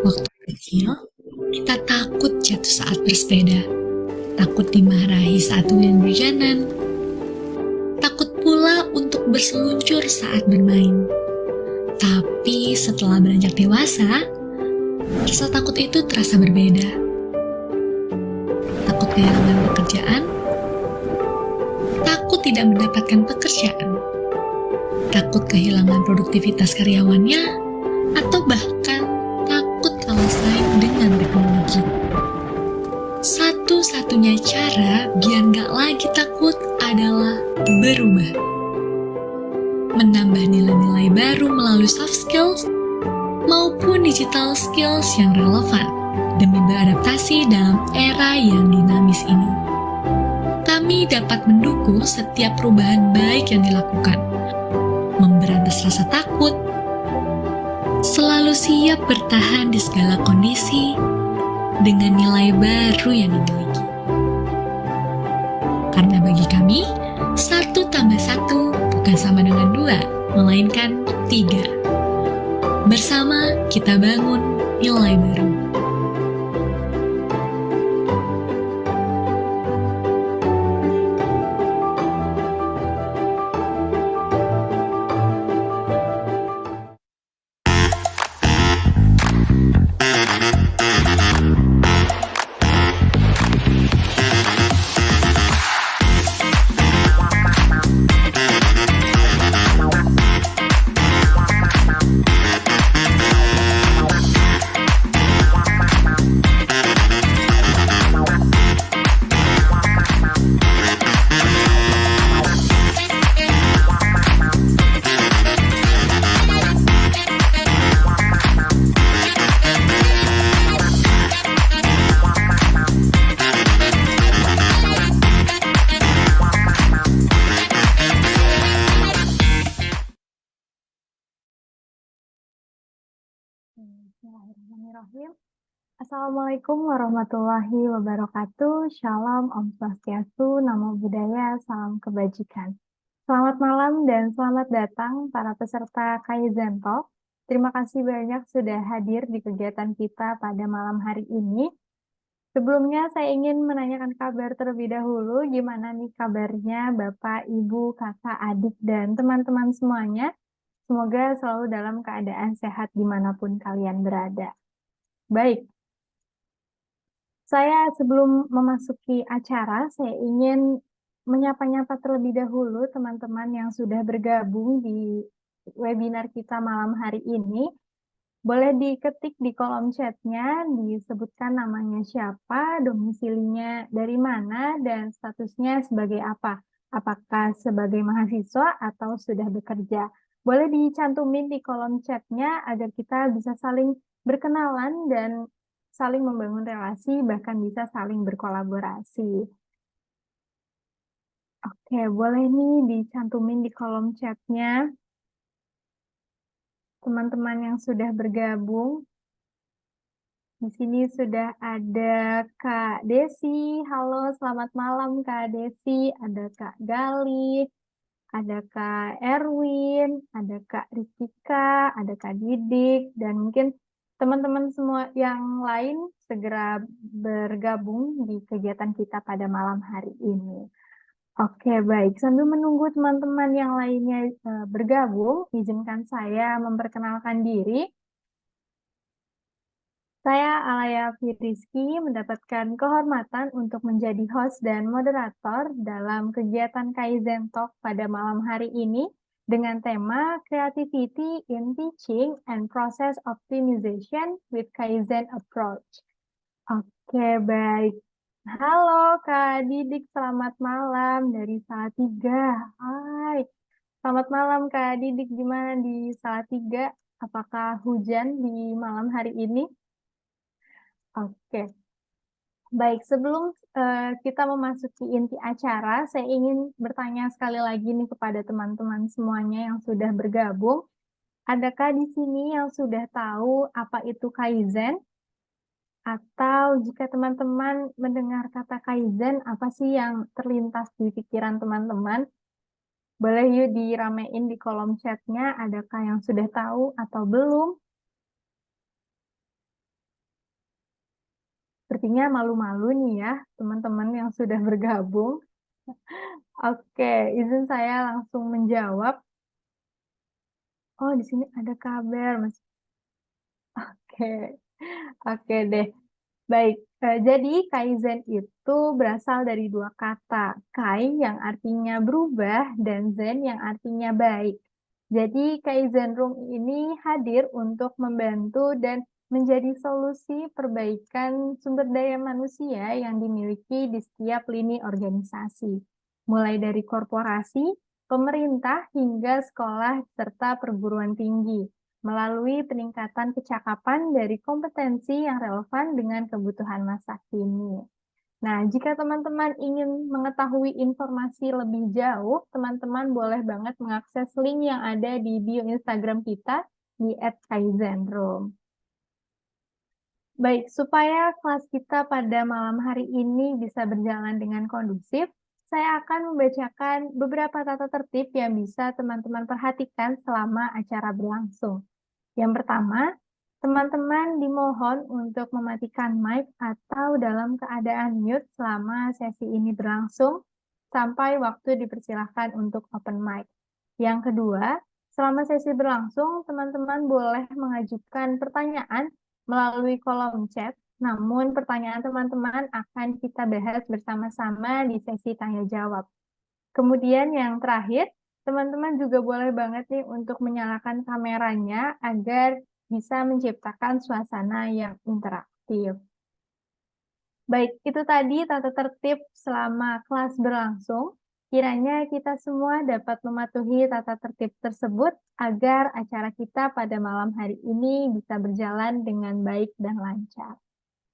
Waktu kecil, kita takut jatuh saat bersepeda, takut dimarahi saat hujan-hujanan, takut pula untuk berseluncur saat bermain. Tapi setelah beranjak dewasa, rasa takut itu terasa berbeda. Takut kehilangan pekerjaan, takut tidak mendapatkan pekerjaan, takut kehilangan produktivitas karyawannya, atau bahkan takut kalah saing dengan teknologi. Satu-satunya cara biar nggak lagi takut adalah berubah. Menambah nilai-nilai baru melalui soft skills maupun digital skills yang relevan demi beradaptasi dalam era yang dinamis ini. Kami dapat mendukung setiap perubahan baik yang dilakukan, memberantas rasa takut, selalu siap bertahan di segala kondisi dengan nilai baru yang dimiliki. Karena bagi kami, 1+1 bukan sama dengan 2, melainkan 3. Bersama kita bangun nilai baru. Bismillahirrahmanirrahim. Assalamualaikum warahmatullahi wabarakatuh. Shalom, Om Swastiastu, Namo Buddhaya, salam kebajikan. Selamat malam dan selamat datang para peserta Kaizen Talk. Terima kasih banyak sudah hadir di kegiatan kita pada malam hari ini. Sebelumnya saya ingin menanyakan kabar terlebih dahulu. Gimana nih kabarnya Bapak, Ibu, Kakak, adik, dan teman-teman semuanya? Semoga selalu dalam keadaan sehat dimanapun kalian berada. Baik, saya sebelum memasuki acara, saya ingin menyapa-nyapa terlebih dahulu teman-teman yang sudah bergabung di webinar kita malam hari ini. Boleh diketik di kolom chatnya, disebutkan namanya siapa, domisilinya dari mana, dan statusnya sebagai apa. Apakah sebagai mahasiswa atau sudah bekerja. Boleh dicantumin di kolom chatnya agar kita bisa saling berkenalan dan saling membangun relasi, bahkan bisa saling berkolaborasi. Oke, boleh nih dicantumin di kolom chatnya. Teman-teman yang sudah bergabung. Di sini sudah ada Kak Desi. Halo, selamat malam Kak Desi. Ada Kak Gali, ada Kak Erwin, ada Kak Rizkika, ada Kak Didik, dan mungkin teman-teman semua yang lain segera bergabung di kegiatan kita pada malam hari ini. Oke, baik. Sambil menunggu teman-teman yang lainnya bergabung, izinkan saya memperkenalkan diri. Saya Alaya Firiski mendapatkan kehormatan untuk menjadi host dan moderator dalam kegiatan Kaizen Talk pada malam hari ini dengan tema Creativity in Teaching and Process Optimization with Kaizen Approach. Oke, baik. Halo Kak Didik, selamat malam dari Salatiga. Hai, selamat malam Kak Didik, gimana di Salatiga? Apakah hujan di malam hari ini? Oke, baik. Sebelum kita memasuki inti acara, saya ingin bertanya sekali lagi nih kepada teman-teman semuanya yang sudah bergabung. Adakah di sini yang sudah tahu apa itu Kaizen? Atau jika teman-teman mendengar kata Kaizen, apa sih yang terlintas di pikiran teman-teman? Boleh yuk diramein di kolom chatnya, adakah yang sudah tahu atau belum? Sepertinya malu-malu nih ya, teman-teman yang sudah bergabung. Oke, izin saya langsung menjawab. Oh, di sini ada kabar, Mas. Oke, oke deh. Baik, jadi kaizen itu berasal dari dua kata, kai yang artinya berubah dan zen yang artinya baik. Jadi kaizen room ini hadir untuk membantu dan menjadi solusi perbaikan sumber daya manusia yang dimiliki di setiap lini organisasi, mulai dari korporasi, pemerintah hingga sekolah serta perguruan tinggi melalui peningkatan kecakapan dari kompetensi yang relevan dengan kebutuhan masa kini. Nah, jika teman-teman ingin mengetahui informasi lebih jauh, teman-teman boleh banget mengakses link yang ada di bio Instagram kita di @kaizenroom. Baik, supaya kelas kita pada malam hari ini bisa berjalan dengan kondusif, saya akan membacakan beberapa tata tertib yang bisa teman-teman perhatikan selama acara berlangsung. Yang pertama, teman-teman dimohon untuk mematikan mic atau dalam keadaan mute selama sesi ini berlangsung sampai waktu dipersilahkan untuk open mic. Yang kedua, selama sesi berlangsung, teman-teman boleh mengajukan pertanyaan melalui kolom chat, namun pertanyaan teman-teman akan kita bahas bersama-sama di sesi tanya jawab. Kemudian yang terakhir, teman-teman juga boleh banget nih untuk menyalakan kameranya agar bisa menciptakan suasana yang interaktif. Baik, itu tadi tata tertib selama kelas berlangsung. Kiranya kita semua dapat mematuhi tata tertib tersebut agar acara kita pada malam hari ini bisa berjalan dengan baik dan lancar.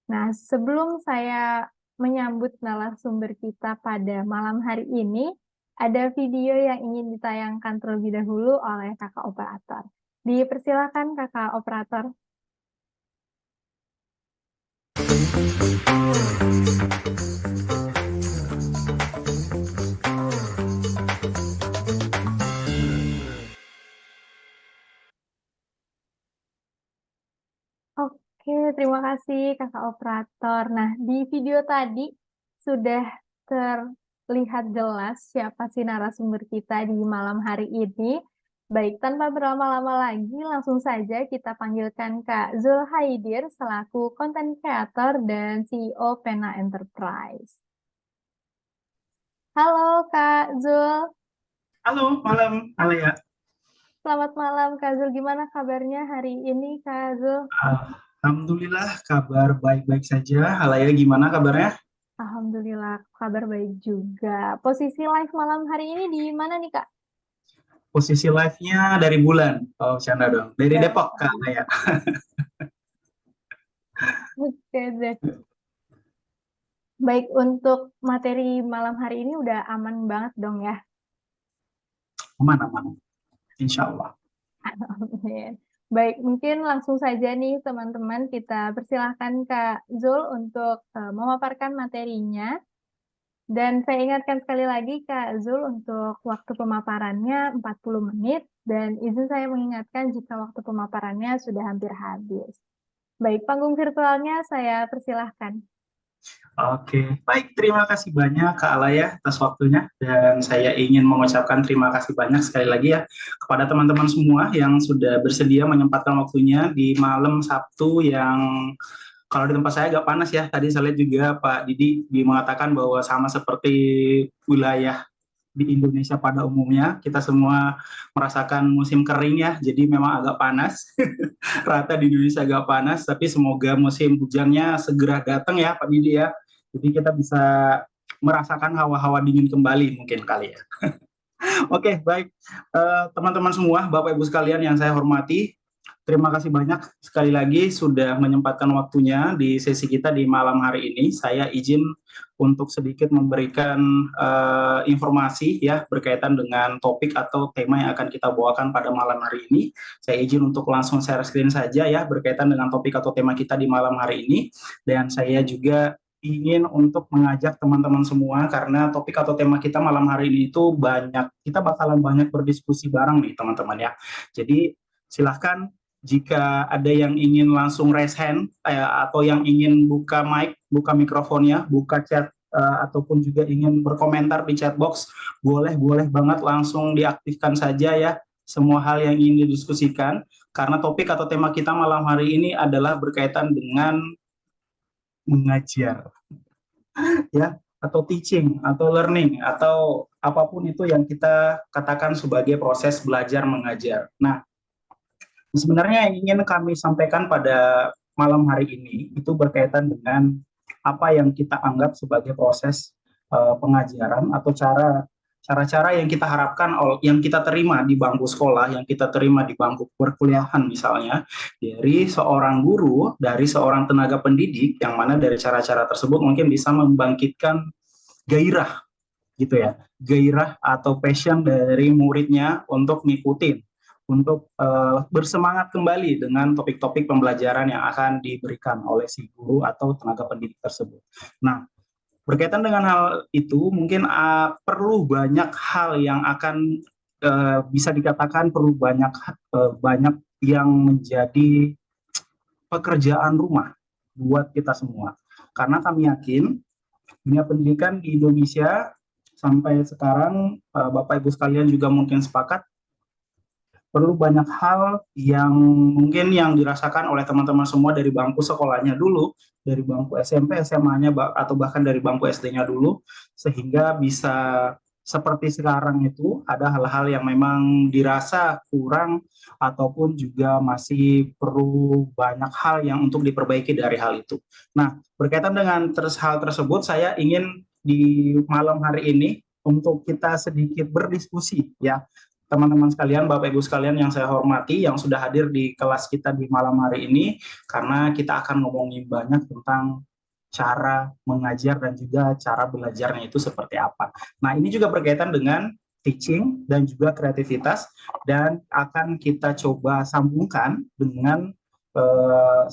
Nah, sebelum saya menyambut narasumber kita pada malam hari ini, ada video yang ingin ditayangkan terlebih dahulu oleh kakak operator. Dipersilakan kakak operator. Oke, terima kasih kakak operator. Nah, di video tadi sudah terlihat jelas siapa sih narasumber kita di malam hari ini. Baik, tanpa berlama-lama lagi, langsung saja kita panggilkan Kak Zul Haidir selaku Content Creator dan CEO Pena Enterprise. Halo Kak Zul. Halo, malam, Alia. Selamat malam Kak Zul. Gimana kabarnya hari ini Kak Zul? Alhamdulillah, kabar baik-baik saja. Alaya, gimana kabarnya? Alhamdulillah, kabar baik juga. Posisi live malam hari ini di mana nih Kak? Posisi live-nya dari bulan. Oh, canda dong. Dari Depok, Kak Alaya. Oke deh. Baik, untuk materi malam hari ini udah aman banget dong ya? Aman-aman. Insya Allah. Amin. Baik, mungkin langsung saja nih teman-teman kita persilahkan Kak Zul untuk memaparkan materinya. Dan saya ingatkan sekali lagi Kak Zul untuk waktu pemaparannya 40 menit dan izin saya mengingatkan jika waktu pemaparannya sudah hampir habis. Baik, panggung virtualnya saya persilahkan. Oke, baik. Terima kasih banyak, Kak Alaya, atas waktunya. Dan saya ingin mengucapkan terima kasih banyak sekali lagi ya kepada teman-teman semua yang sudah bersedia menyempatkan waktunya di malam Sabtu yang kalau di tempat saya agak panas ya. Tadi saya lihat juga Pak Didi mengatakan bahwa sama seperti wilayah di Indonesia pada umumnya, kita semua merasakan musim kering ya, jadi memang agak panas. Rata di Indonesia agak panas, tapi semoga musim hujannya segera datang ya Pak Didi ya. Jadi kita bisa merasakan hawa-hawa dingin kembali mungkin kali ya. Oke, baik. Teman-teman semua, Bapak Ibu sekalian yang saya hormati, terima kasih banyak sekali lagi sudah menyempatkan waktunya di sesi kita di malam hari ini. Saya izin untuk sedikit memberikan informasi ya berkaitan dengan topik atau tema yang akan kita bawakan pada malam hari ini. Saya izin untuk langsung share screen saja ya berkaitan dengan topik atau tema kita di malam hari ini. Dan saya juga ingin untuk mengajak teman-teman semua karena topik atau tema kita malam hari ini itu banyak, kita bakalan banyak berdiskusi bareng nih teman-teman ya. Jadi silahkan Jika ada yang ingin langsung raise hand atau yang ingin buka mic, buka mikrofonnya, buka chat ataupun juga ingin berkomentar di chat box, boleh banget langsung diaktifkan saja ya semua hal yang ingin didiskusikan, karena topik atau tema kita malam hari ini adalah berkaitan dengan mengajar ya, atau teaching atau learning atau apapun itu yang kita katakan sebagai proses belajar mengajar. Nah, sebenarnya yang ingin kami sampaikan pada malam hari ini itu berkaitan dengan apa yang kita anggap sebagai proses pengajaran atau cara-cara yang kita harapkan, yang kita terima di bangku sekolah, yang kita terima di bangku perkuliahan misalnya, dari seorang guru, dari seorang tenaga pendidik, yang mana dari cara-cara tersebut mungkin bisa membangkitkan gairah gitu ya, gairah atau passion dari muridnya untuk ngikutin, untuk bersemangat kembali dengan topik-topik pembelajaran yang akan diberikan oleh si guru atau tenaga pendidik tersebut. Nah, berkaitan dengan hal itu, mungkin perlu banyak hal yang akan bisa dikatakan perlu banyak yang menjadi pekerjaan rumah buat kita semua. Karena kami yakin dunia pendidikan di Indonesia sampai sekarang, Bapak Ibu sekalian juga mungkin sepakat, perlu banyak hal yang mungkin yang dirasakan oleh teman-teman semua dari bangku sekolahnya dulu, dari bangku SMP, SMA-nya, atau bahkan dari bangku SD-nya dulu, sehingga bisa seperti sekarang itu ada hal-hal yang memang dirasa kurang ataupun juga masih perlu banyak hal yang untuk diperbaiki dari hal itu. Nah, berkaitan dengan hal tersebut, saya ingin di malam hari ini untuk kita sedikit berdiskusi ya, teman-teman sekalian, Bapak Ibu sekalian yang saya hormati, yang sudah hadir di kelas kita di malam hari ini, karena kita akan ngomongin banyak tentang cara mengajar dan juga cara belajarnya itu seperti apa. Nah, ini juga berkaitan dengan teaching dan juga kreativitas, dan akan kita coba sambungkan dengan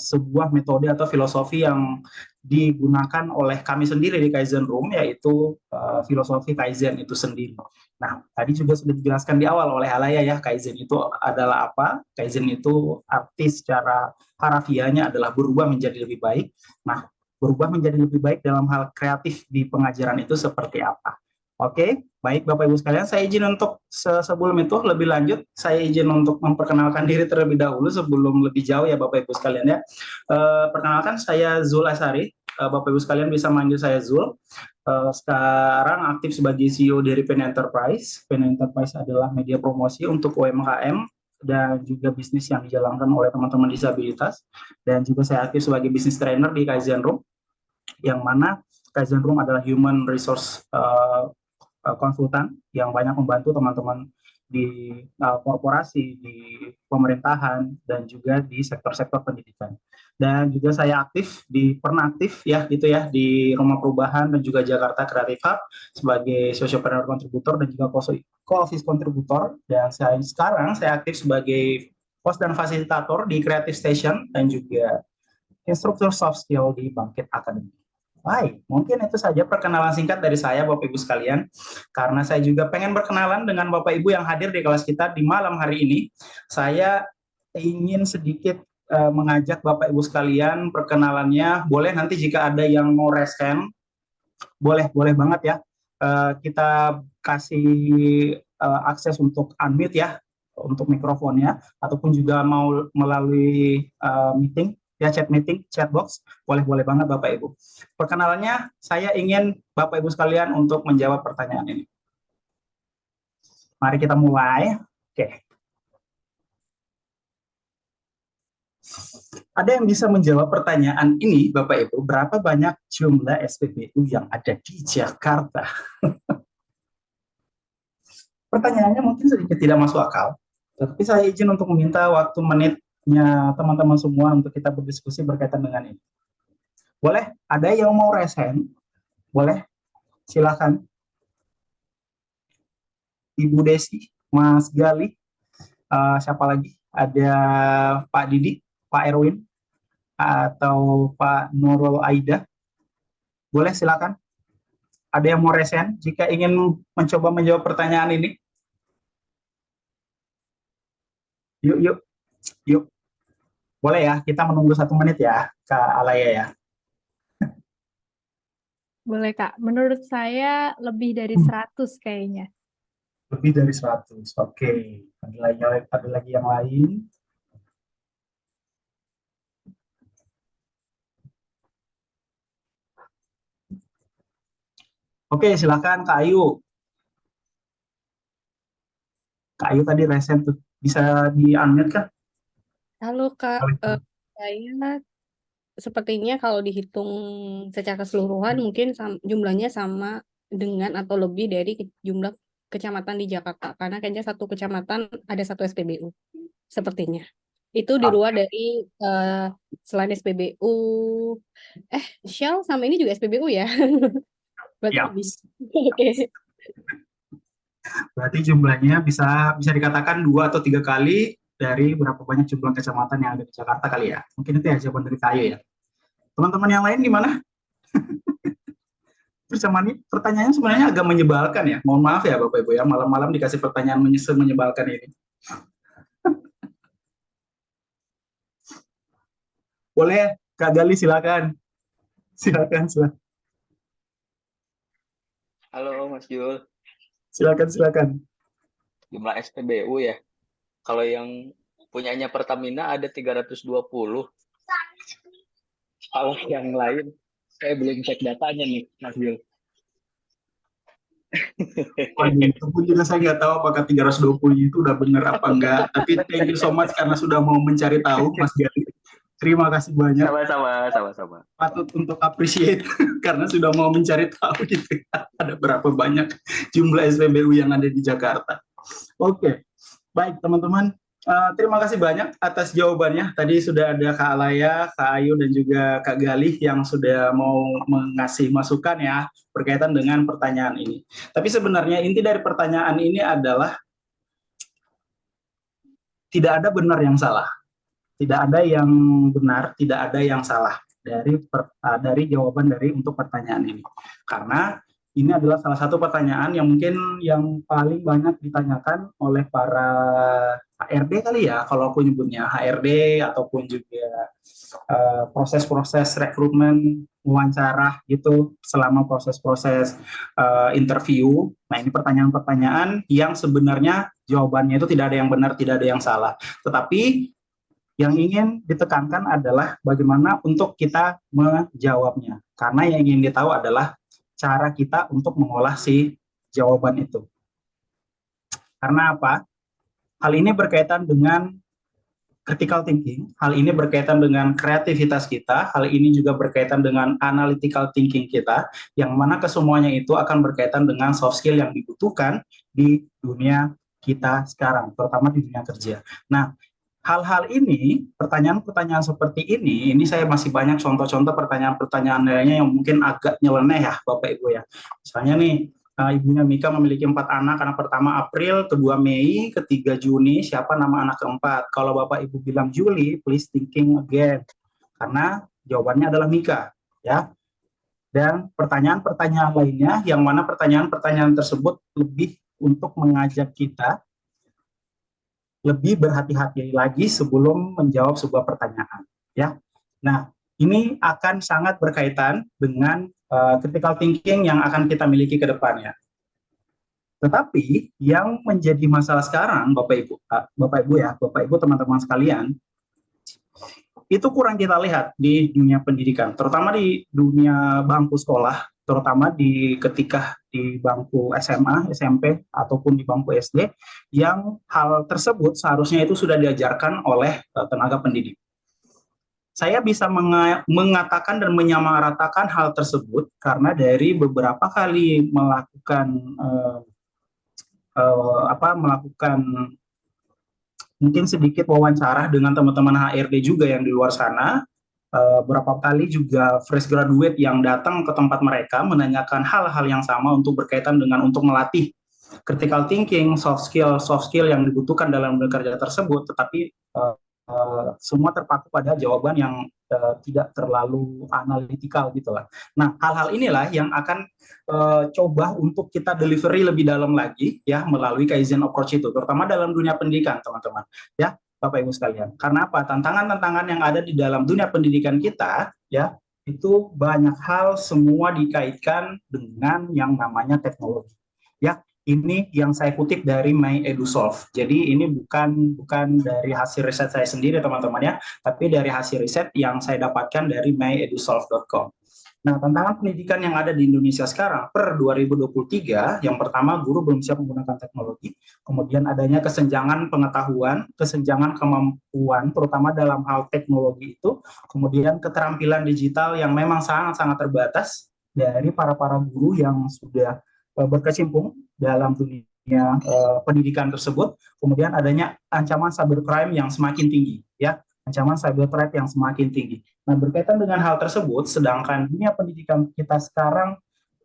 sebuah metode atau filosofi yang digunakan oleh kami sendiri di Kaizen Room, yaitu filosofi Kaizen itu sendiri. Nah, tadi juga sudah dijelaskan di awal oleh Alaya ya, Kaizen itu adalah apa? Kaizen itu arti secara harafiahnya adalah berubah menjadi lebih baik. Nah, berubah menjadi lebih baik dalam hal kreatif di pengajaran itu seperti apa? Oke, baik Bapak Ibu sekalian, saya izin untuk sebelum itu lebih lanjut, saya izin untuk memperkenalkan diri terlebih dahulu sebelum lebih jauh ya Bapak Ibu sekalian ya. Perkenalkan, saya Zul Asari, Bapak Ibu sekalian bisa manggil saya Zul. Sekarang aktif sebagai CEO dari Pen Enterprise. Pen Enterprise adalah media promosi untuk UMKM dan juga bisnis yang dijalankan oleh teman-teman disabilitas. Dan juga saya aktif sebagai business trainer di Kaizen Room, yang mana Kaizen Room adalah human resource konsultan yang banyak membantu teman-teman di korporasi, di pemerintahan, dan juga di sektor-sektor pendidikan. Dan juga saya pernah aktif ya gitu ya di Rumah Perubahan dan juga Jakarta Creative Hub sebagai sociopreneur kontributor dan juga co-office kontributor. Dan sekarang saya aktif sebagai host dan fasilitator di Creative Station dan juga instruktur soft skill di Bangkit Academy. Baik, mungkin itu saja perkenalan singkat dari saya Bapak Ibu sekalian. Karena saya juga pengen berkenalan dengan Bapak Ibu yang hadir di kelas kita di malam hari ini, saya ingin sedikit mengajak Bapak Ibu sekalian perkenalannya. Boleh nanti jika ada yang mau raise hand, boleh banget ya. Kita kasih akses untuk unmute ya, untuk mikrofonnya, ataupun juga mau melalui meeting ya, chat meeting, chat box, boleh banget Bapak Ibu. Perkenalannya, saya ingin Bapak Ibu sekalian untuk menjawab pertanyaan ini. Mari kita mulai. Oke. Ada yang bisa menjawab pertanyaan ini, Bapak Ibu? Berapa banyak jumlah SPBU yang ada di Jakarta? Pertanyaannya mungkin sedikit tidak masuk akal, tapi saya izin untuk meminta waktu menitnya teman-teman semua untuk kita berdiskusi berkaitan dengan ini. Boleh? Ada yang mau raise hand? Boleh? Silakan. Ibu Desi, Mas Gali, siapa lagi? Ada Pak Didi, Pak Erwin, atau Pak Nurul Aida. Boleh silakan. Ada yang mau raise hand jika ingin mencoba menjawab pertanyaan ini? Yuk. Boleh ya, kita menunggu 1 menit ya, Kak Alaya ya. Boleh, Kak. Menurut saya lebih dari Hmm, 100 kayaknya. lebih dari 100. Oke. Ada lagi yang lain. Oke, silakan Kak Ayu. Kak Ayu tadi resen tuh. Bisa di-unmute kan? Halo Kak, saya sepertinya kalau dihitung secara keseluruhan mungkin jumlahnya sama dengan atau lebih dari jumlah kecamatan di Jakarta. Karena kayaknya satu kecamatan ada satu SPBU, sepertinya. Itu di luar dari eh, selain SPBU, Shell sama ini juga SPBU ya? Berarti Ya. lebih. Oke. Berarti jumlahnya bisa bisa dikatakan 2 atau 3 kali dari berapa banyak jumlah kecamatan yang ada di Jakarta kali ya. Mungkin itu ya jawaban dari Kak Ayu ya. Teman-teman yang lain gimana? Pertanyaannya sebenarnya agak menyebalkan ya. Mohon maaf ya Bapak Ibu ya, malam-malam dikasih pertanyaan menyebalkan ini. Boleh, Kak Gali silakan. Silakan. Halo Mas Jul, Silakan. jumlah SPBU ya. Kalau yang punyanya Pertamina ada 320. Kalau yang lain, saya belum cek datanya nih, Mas Jul. Waduh, itu pun juga saya nggak tahu apakah 320 itu udah benar apa enggak. Tapi thank you so much karena sudah mau mencari tahu, Mas Gali. Terima kasih banyak. Sama-sama. Patut untuk appreciate karena sudah mau mencari tahu gitu ya. Ada berapa banyak jumlah SPBU yang ada di Jakarta. Oke, baik teman-teman. Terima kasih banyak atas jawabannya. Tadi sudah ada Kak Alaya, Kak Ayu, dan juga Kak Galih yang sudah mau mengasih masukan ya berkaitan dengan pertanyaan ini. Tapi sebenarnya inti dari pertanyaan ini adalah tidak ada benar yang salah. Tidak ada yang benar, tidak ada yang salah dari jawaban dari untuk pertanyaan ini. Karena ini adalah salah satu pertanyaan yang mungkin yang paling banyak ditanyakan oleh para HRD kali ya, kalau aku nyebutnya HRD ataupun juga proses-proses rekrutmen, wawancara gitu selama proses-proses interview. Nah, ini pertanyaan-pertanyaan yang sebenarnya jawabannya itu tidak ada yang benar, tidak ada yang salah. Tetapi yang ingin ditekankan adalah bagaimana untuk kita menjawabnya. Karena yang ingin ditahu adalah cara kita untuk mengolah si jawaban itu. Karena apa? Hal ini berkaitan dengan critical thinking, hal ini berkaitan dengan kreativitas kita, hal ini juga berkaitan dengan analytical thinking kita, yang mana kesemuanya itu akan berkaitan dengan soft skill yang dibutuhkan di dunia kita sekarang, terutama di dunia kerja. Nah, hal-hal ini, pertanyaan-pertanyaan seperti ini saya masih banyak contoh-contoh pertanyaan-pertanyaan lainnya yang mungkin agak nyeleneh ya Bapak Ibu ya. Misalnya nih, ibunya Mika memiliki 4 anak pertama April, kedua Mei, ketiga Juni, siapa nama anak keempat? Kalau Bapak Ibu bilang Juli, please thinking again. Karena jawabannya adalah Mika ya. Dan pertanyaan-pertanyaan lainnya, yang mana pertanyaan-pertanyaan tersebut lebih untuk mengajak kita lebih berhati-hati lagi sebelum menjawab sebuah pertanyaan ya. Nah, ini akan sangat berkaitan dengan critical thinking yang akan kita miliki ke depannya. Tetapi yang menjadi masalah sekarang Bapak Ibu teman-teman sekalian, itu kurang kita lihat di dunia pendidikan, terutama di dunia bangku sekolah, terutama ketika di bangku SMA, SMP, ataupun di bangku SD, yang hal tersebut seharusnya itu sudah diajarkan oleh tenaga pendidik. Saya bisa mengatakan dan menyamaratakan hal tersebut karena dari beberapa kali melakukan mungkin sedikit wawancara dengan teman-teman HRD juga yang di luar sana, berapa kali juga fresh graduate yang datang ke tempat mereka menanyakan hal-hal yang sama untuk berkaitan dengan untuk melatih critical thinking, soft skill yang dibutuhkan dalam bekerja tersebut, tetapi semua terpaku pada jawaban yang tidak terlalu analitikal gitu lah. Nah, hal-hal inilah yang akan coba untuk kita delivery lebih dalam lagi ya melalui Kaizen approach itu, terutama dalam dunia pendidikan teman-teman ya. Bapak Ibu sekalian. Karena apa? Tantangan-tantangan yang ada di dalam dunia pendidikan kita, ya, itu banyak hal semua dikaitkan dengan yang namanya teknologi. Ya, ini yang saya kutip dari MyEduSolve. Jadi ini bukan dari hasil riset saya sendiri, teman-teman ya, tapi dari hasil riset yang saya dapatkan dari myedusolve.com. Nah, tantangan pendidikan yang ada di Indonesia sekarang per 2023, yang pertama guru belum siap menggunakan teknologi, kemudian adanya kesenjangan pengetahuan, kesenjangan kemampuan, terutama dalam hal teknologi itu, kemudian keterampilan digital yang memang sangat-sangat terbatas dari para guru yang sudah berkecimpung dalam dunia pendidikan tersebut, kemudian adanya ancaman cybercrime yang semakin tinggi, ya, ancaman cyber threat yang semakin tinggi. Nah, berkaitan dengan hal tersebut, sedangkan dunia pendidikan kita sekarang,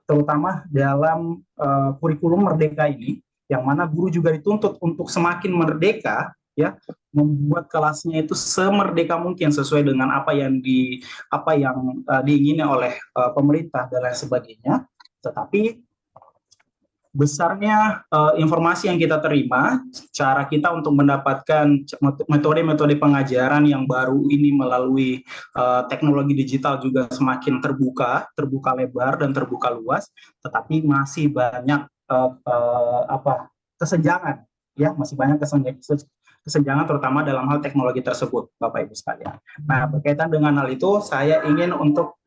terutama dalam kurikulum merdeka ini, yang mana guru juga dituntut untuk semakin merdeka, ya, membuat kelasnya itu semerdeka mungkin sesuai dengan apa yang diingini oleh pemerintah dan lain sebagainya. Tetapi besarnya informasi yang kita terima, cara kita untuk mendapatkan metode-metode pengajaran yang baru ini melalui teknologi digital juga semakin terbuka lebar dan terbuka luas, tetapi masih banyak kesenjangan, ya, masih banyak kesenjangan terutama dalam hal teknologi tersebut, Bapak Ibu sekalian. Nah, berkaitan dengan hal itu, saya ingin untuk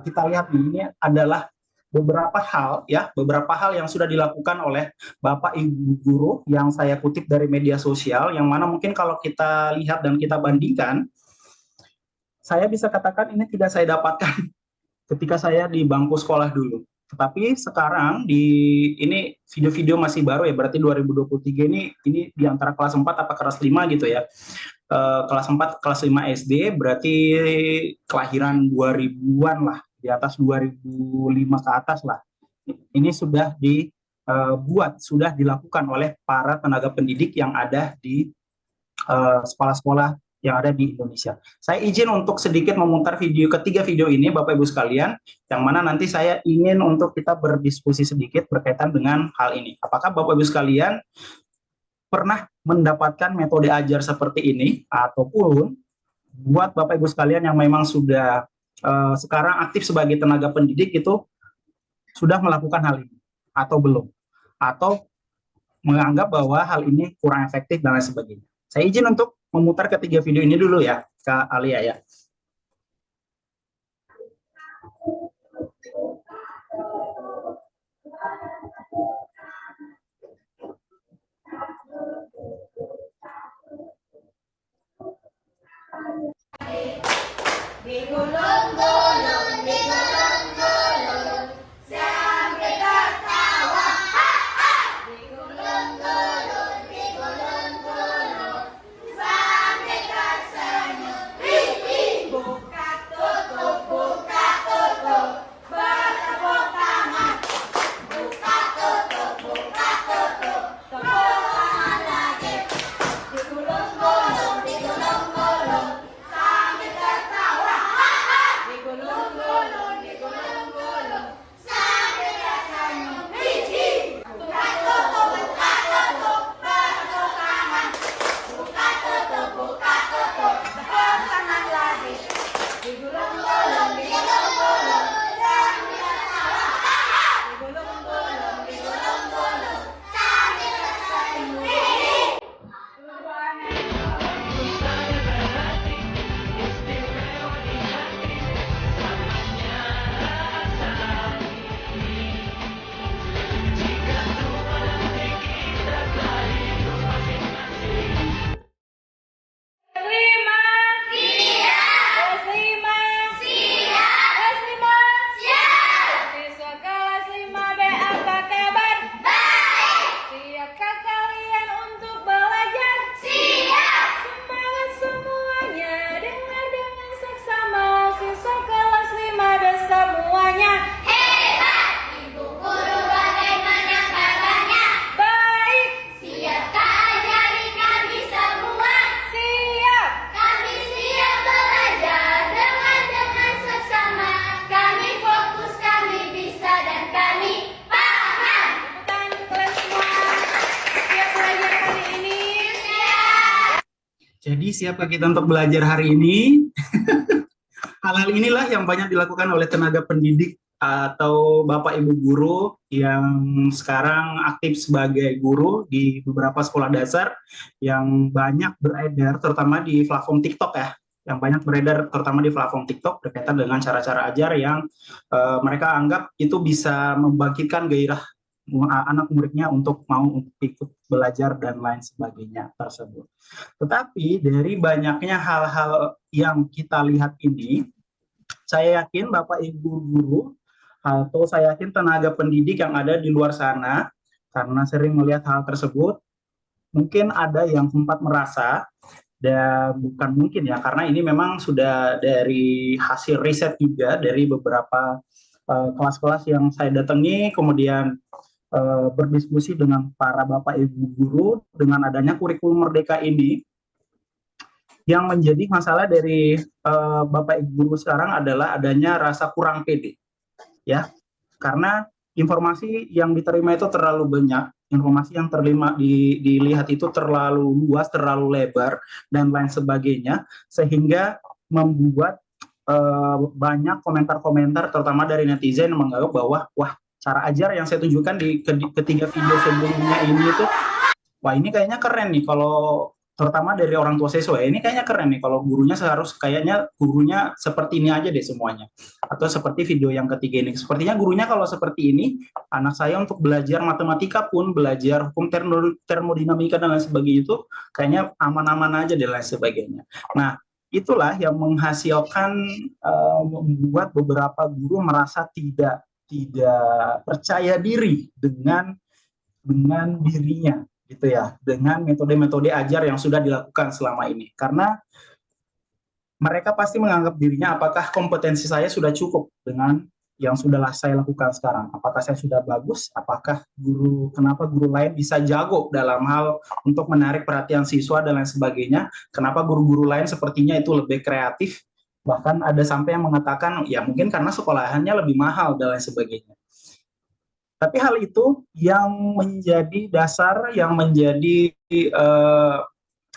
kita lihat ini adalah beberapa hal yang sudah dilakukan oleh Bapak Ibu guru yang saya kutip dari media sosial, yang mana mungkin kalau kita lihat dan kita bandingkan, saya bisa katakan ini tidak saya dapatkan ketika saya di bangku sekolah dulu. Tetapi sekarang ini video-video masih baru ya, berarti 2023 ini di antara kelas 4 apa kelas 5 gitu ya. Kelas 4, kelas 5 SD, berarti kelahiran 2000-an lah, di atas 2005 ke atas lah. Ini sudah sudah dilakukan oleh para tenaga pendidik yang ada di sekolah-sekolah yang ada di Indonesia. Saya izin untuk sedikit memutar ketiga video ini, Bapak Ibu sekalian, yang mana nanti saya ingin untuk kita berdiskusi sedikit berkaitan dengan hal ini. Apakah Bapak Ibu sekalian pernah mendapatkan metode ajar seperti ini, ataupun buat Bapak Ibu sekalian yang memang sudah sekarang aktif sebagai tenaga pendidik itu sudah melakukan hal ini atau belum, atau menganggap bahwa hal ini kurang efektif dan lain sebagainya. Saya izin untuk memutar ketiga video ini dulu ya, Kak Alia ya. Digulung-gulung, digulung-gulung, sampai tertawa, ha ha. Digulung-gulung, digulung-gulung, sampai tersenyum, hi hi. lagi? Siapkah kita untuk belajar hari ini? Hal-hal inilah yang banyak dilakukan oleh tenaga pendidik atau Bapak Ibu guru yang sekarang aktif sebagai guru di beberapa sekolah dasar yang banyak beredar terutama di platform TikTok ya. Yang banyak beredar terutama di platform TikTok berkaitan dengan cara-cara ajar yang mereka anggap itu bisa membangkitkan gairah anak muridnya untuk mau ikut belajar dan lain sebagainya tersebut. Tetapi dari banyaknya hal-hal yang kita lihat ini, saya yakin Bapak Ibu guru atau saya yakin tenaga pendidik yang ada di luar sana, karena sering melihat hal tersebut, mungkin ada yang sempat merasa, dan bukan mungkin ya, karena ini memang sudah dari hasil riset juga dari beberapa kelas-kelas yang saya datangi, kemudian berdiskusi dengan para Bapak Ibu guru dengan adanya kurikulum merdeka ini. Yang menjadi masalah dari Bapak Ibu guru sekarang adalah adanya rasa kurang pede, ya, karena informasi yang diterima itu terlalu banyak, informasi yang dilihat itu terlalu luas, terlalu lebar, dan lain sebagainya, sehingga membuat banyak komentar-komentar, terutama dari netizen yang menganggap bahwa, wah, cara ajar yang saya tunjukkan di ketiga video sebelumnya ini tuh, wah ini kayaknya keren nih kalau terutama dari orang tua siswa, ini kayaknya keren nih kalau kayaknya gurunya seperti ini aja deh semuanya, atau seperti video yang ketiga ini, sepertinya gurunya kalau seperti ini, anak saya untuk belajar matematika pun, belajar hukum termodinamika dan lain sebagainya itu kayaknya aman-aman aja dan lain sebagainya. Nah, itulah yang menghasilkan membuat beberapa guru merasa tidak percaya diri dengan dirinya gitu ya, dengan metode-metode ajar yang sudah dilakukan selama ini, karena mereka pasti menganggap dirinya apakah kompetensi saya sudah cukup dengan yang sudah saya lakukan sekarang, apakah saya sudah bagus, apakah kenapa guru lain bisa jago dalam hal untuk menarik perhatian siswa dan lain sebagainya, kenapa guru-guru lain sepertinya itu lebih kreatif, bahkan ada sampai yang mengatakan ya mungkin karena sekolahannya lebih mahal dan lain sebagainya. Tapi hal itu yang menjadi dasar, yang menjadi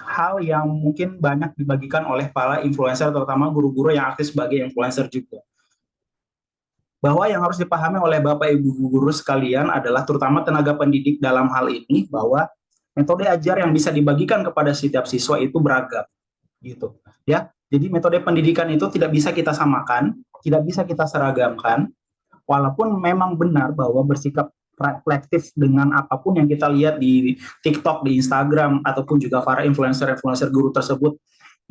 hal yang mungkin banyak dibagikan oleh para influencer, terutama guru-guru yang aktif sebagai influencer juga. Bahwa yang harus dipahami oleh Bapak Ibu guru sekalian adalah terutama tenaga pendidik dalam hal ini, bahwa metode ajar yang bisa dibagikan kepada setiap siswa itu beragam, gitu ya. Jadi metode pendidikan itu tidak bisa kita samakan, tidak bisa kita seragamkan. Walaupun memang benar bahwa bersikap reflektif dengan apapun yang kita lihat di TikTok, di Instagram, ataupun juga para influencer-influencer guru tersebut,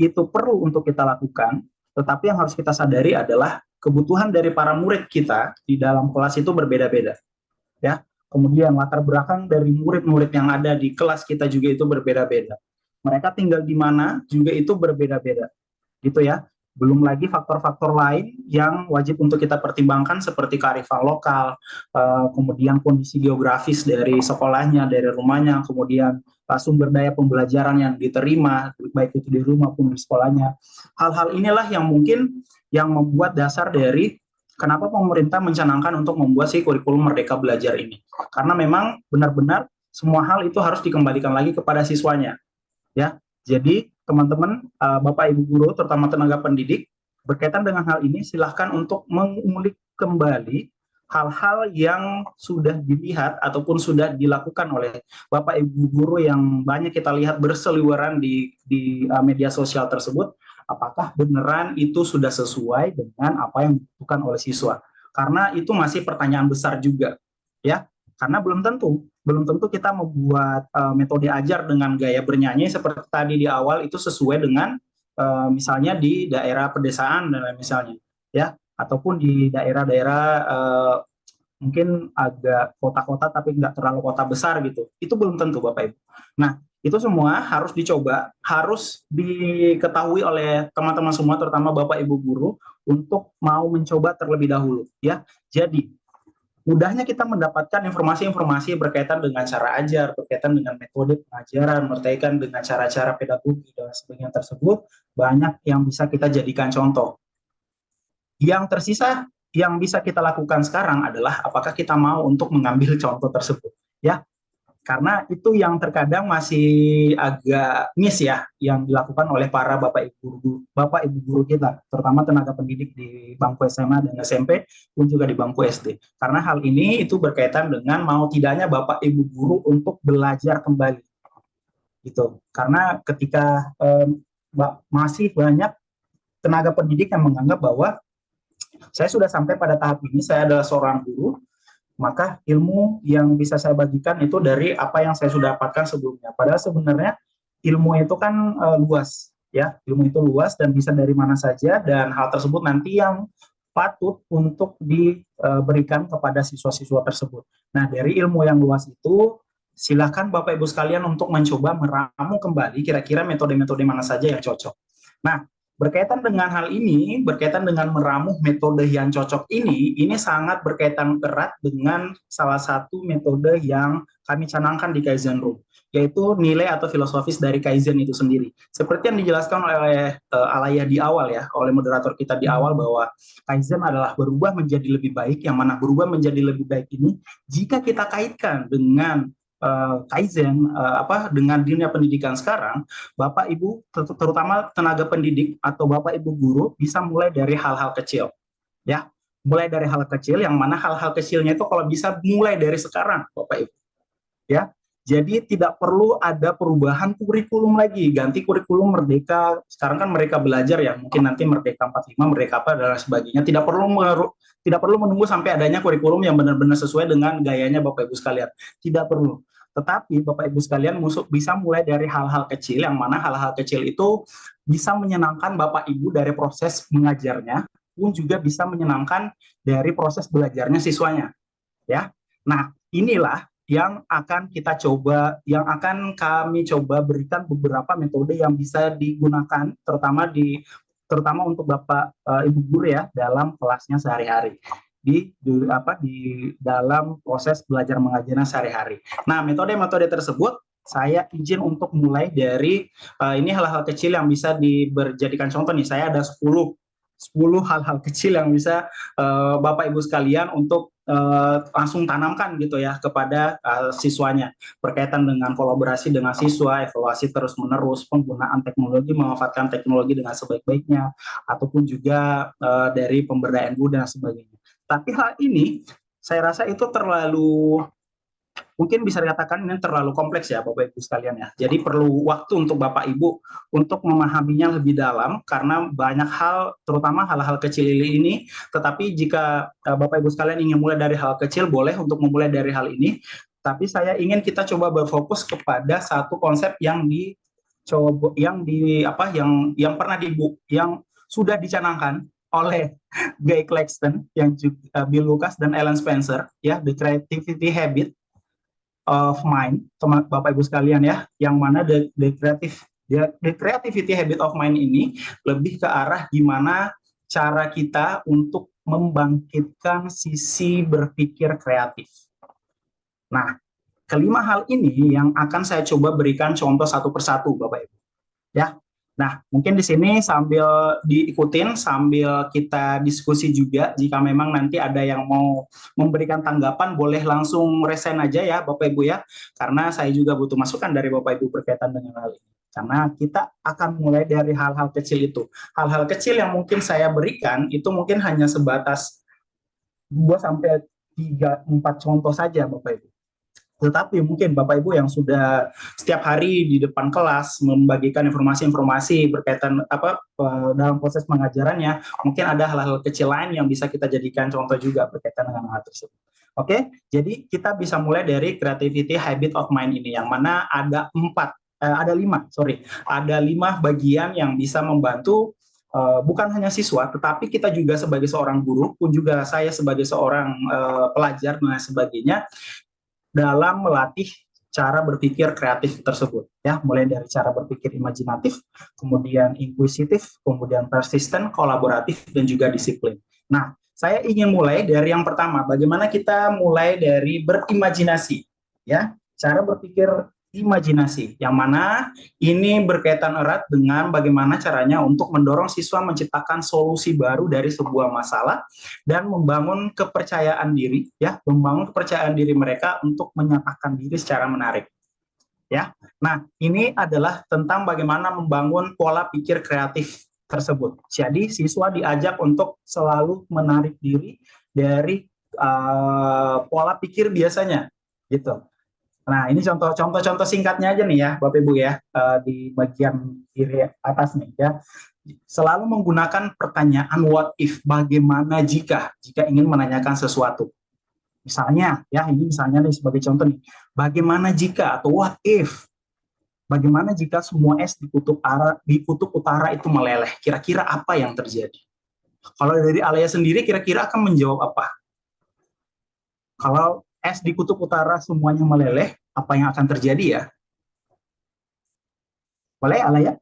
itu perlu untuk kita lakukan, tetapi yang harus kita sadari adalah kebutuhan dari para murid kita di dalam kelas itu berbeda-beda. Ya. Kemudian latar belakang dari murid-murid yang ada di kelas kita juga itu berbeda-beda. Mereka tinggal di mana juga itu berbeda-beda. Gitu ya. Belum lagi faktor-faktor lain yang wajib untuk kita pertimbangkan seperti kearifan lokal, kemudian kondisi geografis dari sekolahnya, dari rumahnya, kemudian sumber daya pembelajaran yang diterima, baik itu di rumah maupun di sekolahnya. Hal-hal inilah yang mungkin yang membuat dasar dari kenapa pemerintah mencanangkan untuk membuat si kurikulum Merdeka Belajar ini. Karena memang benar-benar semua hal itu harus dikembalikan lagi kepada siswanya. Ya, jadi teman-teman, Bapak Ibu guru, terutama tenaga pendidik, berkaitan dengan hal ini, silahkan untuk mengulik kembali hal-hal yang sudah dilihat ataupun sudah dilakukan oleh Bapak Ibu guru yang banyak kita lihat berseliweran di media sosial tersebut, apakah beneran itu sudah sesuai dengan apa yang dibutuhkan oleh siswa? Karena itu masih pertanyaan besar juga, ya. Karena belum tentu kita membuat metode ajar dengan gaya bernyanyi seperti tadi di awal itu sesuai dengan misalnya di daerah pedesaan dan lain misalnya, ya, ataupun di daerah-daerah mungkin agak kota-kota tapi nggak terlalu kota besar gitu. Itu belum tentu Bapak Ibu. Nah, itu semua harus dicoba, harus diketahui oleh teman-teman semua, terutama Bapak Ibu guru, untuk mau mencoba terlebih dahulu, ya. Jadi mudahnya kita mendapatkan informasi-informasi berkaitan dengan cara ajar, berkaitan dengan metode pengajaran, berkaitan dengan cara-cara pedagogi dan sebagainya tersebut, banyak yang bisa kita jadikan contoh. Yang tersisa yang bisa kita lakukan sekarang adalah apakah kita mau untuk mengambil contoh tersebut, ya. Karena itu yang terkadang masih agak miss ya yang dilakukan oleh para bapak ibu guru kita, terutama tenaga pendidik di bangku SMA dan SMP pun juga di bangku SD. Karena hal ini itu berkaitan dengan mau tidaknya bapak ibu guru untuk belajar kembali gitu. Karena ketika masih banyak tenaga pendidik yang menganggap bahwa saya sudah sampai pada tahap ini, saya adalah seorang guru, maka ilmu yang bisa saya bagikan itu dari apa yang saya sudah dapatkan sebelumnya. Padahal sebenarnya ilmu itu kan luas, ya, ilmu itu luas dan bisa dari mana saja, dan hal tersebut nanti yang patut untuk diberikan kepada siswa-siswa tersebut. Nah, dari ilmu yang luas itu, silakan Bapak Ibu sekalian untuk mencoba meramu kembali kira-kira metode-metode mana saja yang cocok. Nah, berkaitan dengan hal ini, berkaitan dengan meramu metode yang cocok ini sangat berkaitan erat dengan salah satu metode yang kami canangkan di Kaizen Room, yaitu nilai atau filosofis dari Kaizen itu sendiri. Seperti yang dijelaskan oleh Alaya di awal ya, oleh moderator kita di awal, bahwa Kaizen adalah berubah menjadi lebih baik, yang mana berubah menjadi lebih baik ini, jika kita kaitkan dengan Kaizen dengan dunia pendidikan sekarang, Bapak Ibu terutama tenaga pendidik atau Bapak Ibu guru bisa mulai dari hal-hal kecil, ya, mulai dari hal kecil, yang mana hal-hal kecilnya itu kalau bisa mulai dari sekarang, Bapak Ibu, ya. Jadi tidak perlu ada perubahan kurikulum lagi, ganti kurikulum Merdeka. Sekarang kan mereka belajar ya, mungkin nanti Merdeka 45, Merdeka apa dan sebagainya. Tidak perlu menunggu sampai adanya kurikulum yang benar-benar sesuai dengan gayanya Bapak Ibu sekalian. Tidak perlu. Tetapi Bapak Ibu sekalian bisa mulai dari hal-hal kecil, yang mana hal-hal kecil itu bisa menyenangkan Bapak Ibu dari proses mengajarnya, pun juga bisa menyenangkan dari proses belajarnya siswanya, ya. Nah, inilah yang akan kami coba berikan beberapa metode yang bisa digunakan, terutama untuk Bapak Ibu guru ya, dalam kelasnya sehari-hari. Di dalam proses belajar mengajarnya sehari-hari. Nah, metode-metode tersebut saya izin untuk mulai dari ini hal-hal kecil yang bisa dijadikan contoh nih. Saya ada 10 hal-hal kecil yang bisa Bapak Ibu sekalian untuk langsung tanamkan gitu ya kepada siswanya, berkaitan dengan kolaborasi dengan siswa, evaluasi terus-menerus, penggunaan teknologi, memanfaatkan teknologi dengan sebaik-baiknya, ataupun juga dari pemberdayaan guru dan sebagainya. Tapi hal ini saya rasa itu mungkin bisa dikatakan ini terlalu kompleks ya Bapak Ibu sekalian ya. Jadi perlu waktu untuk Bapak Ibu untuk memahaminya lebih dalam, karena banyak hal, terutama hal-hal kecil ini. Tetapi jika Bapak Ibu sekalian ingin mulai dari hal kecil, boleh untuk memulai dari hal ini. Tapi saya ingin kita coba berfokus kepada satu konsep yang sudah dicanangkan oleh Guy Claxton, yang juga Bill Lucas dan Alan Spencer, ya, The Creativity Habit of Mind, Bapak Ibu sekalian ya, yang mana the Creativity Habit of Mind ini lebih ke arah gimana cara kita untuk membangkitkan sisi berpikir kreatif. Nah, kelima hal ini yang akan saya coba berikan contoh satu persatu, Bapak Ibu, ya. Nah, mungkin di sini sambil diikutin, sambil kita diskusi juga, jika memang nanti ada yang mau memberikan tanggapan, boleh langsung resign aja ya Bapak Ibu ya, karena saya juga butuh masukan dari Bapak Ibu berkaitan dengan hal ini. Karena kita akan mulai dari hal-hal kecil itu. Hal-hal kecil yang mungkin saya berikan, itu mungkin hanya sebatas 2-4 contoh saja Bapak Ibu. Tetapi mungkin Bapak Ibu yang sudah setiap hari di depan kelas membagikan informasi-informasi berkaitan dalam proses pengajarannya, mungkin ada hal-hal kecil lain yang bisa kita jadikan contoh juga berkaitan dengan hal tersebut. Oke, jadi kita bisa mulai dari Creativity Habit of Mind ini, yang mana ada 5 bagian yang bisa membantu bukan hanya siswa, tetapi kita juga sebagai seorang guru, pun juga saya sebagai seorang pelajar dan sebagainya, dalam melatih cara berpikir kreatif tersebut, ya, mulai dari cara berpikir imajinatif, kemudian inkuisitif, kemudian persisten, kolaboratif, dan juga disiplin. Nah, saya ingin mulai dari yang pertama, bagaimana kita mulai dari berimajinasi, ya, cara berpikir imajinasi, yang mana ini berkaitan erat dengan bagaimana caranya untuk mendorong siswa menciptakan solusi baru dari sebuah masalah dan membangun kepercayaan diri, ya, membangun kepercayaan diri mereka untuk menyatakan diri secara menarik. Ya, nah ini adalah tentang bagaimana membangun pola pikir kreatif tersebut. Jadi siswa diajak untuk selalu menarik diri dari pola pikir biasanya, gitu. Nah, ini contoh singkatnya aja nih ya, Bapak Ibu ya, di bagian kiri atas nih ya. Selalu menggunakan pertanyaan what if, bagaimana jika ingin menanyakan sesuatu. Misalnya, ya ini misalnya nih sebagai contoh nih, bagaimana jika atau what if, bagaimana jika semua es di kutub utara itu meleleh, kira-kira apa yang terjadi? Kalau dari Alaya sendiri kira-kira akan menjawab apa? Kalau es di kutub utara semuanya meleleh, apa yang akan terjadi ya? Boleh Alaya?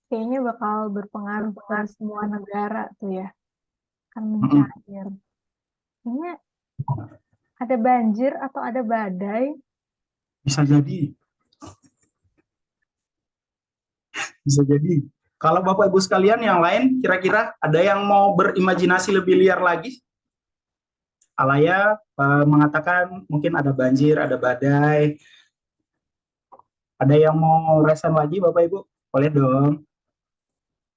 Kayaknya bakal berpengaruh ke semua negara tuh ya. Kan mencair. Kayaknya ada banjir atau ada badai. Bisa jadi. Bisa jadi. Kalau Bapak Ibu sekalian yang lain, kira-kira ada yang mau berimajinasi lebih liar lagi? Alaya mengatakan mungkin ada banjir, ada badai. Ada yang mau resen lagi Bapak Ibu? Boleh dong.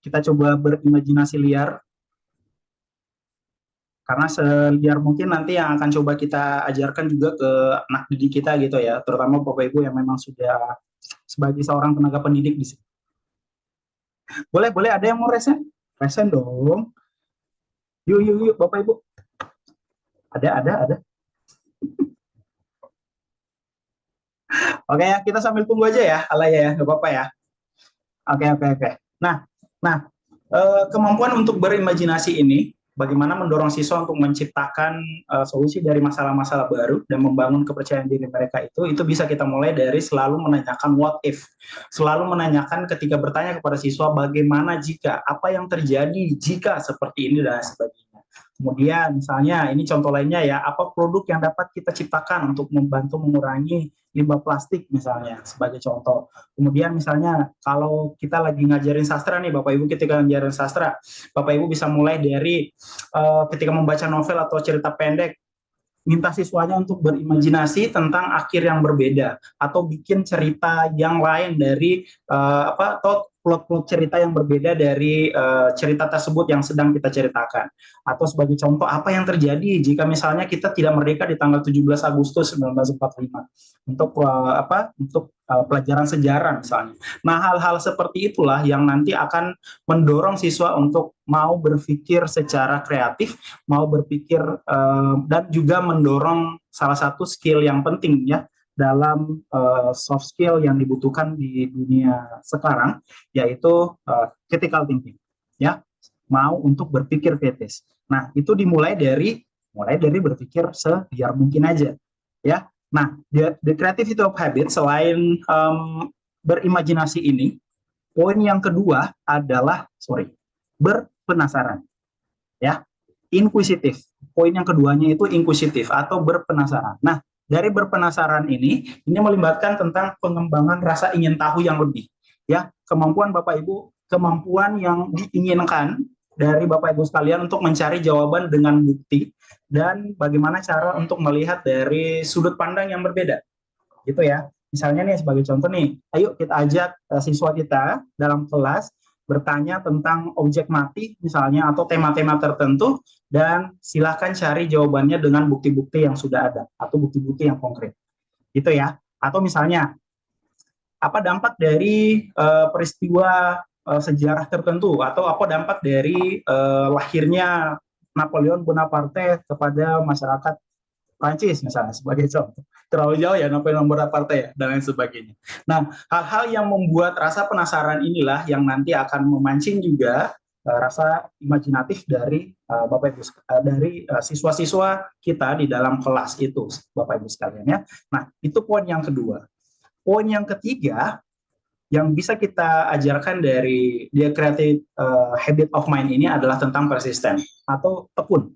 Kita coba berimajinasi liar. Karena seliar mungkin nanti yang akan coba kita ajarkan juga ke anak didik kita gitu ya, terutama Bapak Ibu yang memang sudah sebagai seorang tenaga pendidik di sini. Boleh ada yang mau resen? Resen dong. Yuk Bapak Ibu. Ada. Oke ya, kita sambil tunggu aja ya, Alaya ya, nggak apa-apa ya. Oke. Nah, kemampuan untuk berimajinasi ini, bagaimana mendorong siswa untuk menciptakan solusi dari masalah-masalah baru dan membangun kepercayaan diri mereka itu bisa kita mulai dari selalu menanyakan what if. Selalu menanyakan ketika bertanya kepada siswa bagaimana jika, apa yang terjadi jika seperti ini dan sebagainya. Kemudian misalnya ini contoh lainnya ya, apa produk yang dapat kita ciptakan untuk membantu mengurangi limbah plastik misalnya sebagai contoh. Kemudian misalnya kalau kita lagi ngajarin sastra nih Bapak Ibu, ketika ngajarin sastra, Bapak Ibu bisa mulai dari ketika membaca novel atau cerita pendek, minta siswanya untuk berimajinasi tentang akhir yang berbeda atau bikin cerita yang lain dari atau plot cerita yang berbeda dari cerita tersebut yang sedang kita ceritakan. Atau sebagai contoh, apa yang terjadi jika misalnya kita tidak merdeka di tanggal 17 Agustus 1945 untuk pelajaran sejarah misalnya. Nah, hal-hal seperti itulah yang nanti akan mendorong siswa untuk mau berpikir secara kreatif, mau berpikir dan juga mendorong salah satu skill yang penting ya dalam soft skill yang dibutuhkan di dunia sekarang, yaitu critical thinking, ya, mau untuk berpikir kritis. Nah, itu dimulai dari berpikir seliar mungkin aja, ya. Nah, the creativity of habit selain berimajinasi ini, poin yang kedua adalah berpenasaran, ya, inquisitive. Poin yang keduanya itu inquisitive atau berpenasaran. Nah, dari berpenasaran ini melibatkan tentang pengembangan rasa ingin tahu yang lebih, ya, kemampuan Bapak Ibu, kemampuan yang diinginkan dari Bapak Ibu sekalian untuk mencari jawaban dengan bukti dan bagaimana cara untuk melihat dari sudut pandang yang berbeda, gitu ya. Misalnya nih sebagai contoh nih, ayo kita ajak siswa kita dalam kelas bertanya tentang objek mati misalnya atau tema-tema tertentu dan silakan cari jawabannya dengan bukti-bukti yang sudah ada atau bukti-bukti yang konkret, gitu ya. Atau misalnya apa dampak dari peristiwa sejarah tertentu atau apa dampak dari lahirnya Napoleon Bonaparte kepada masyarakat Prancis misalnya sebagai contoh. Terlalu jauh ya Napoleon Bonaparte ya dan lain sebagainya. Nah, hal-hal yang membuat rasa penasaran inilah yang nanti akan memancing juga rasa imajinatif dari Bapak Ibu dari siswa-siswa kita di dalam kelas itu, Bapak Ibu sekalian ya. Nah, itu poin yang kedua. Poin yang ketiga yang bisa kita ajarkan dari The Creative Habit of Mind ini adalah tentang persisten atau tekun.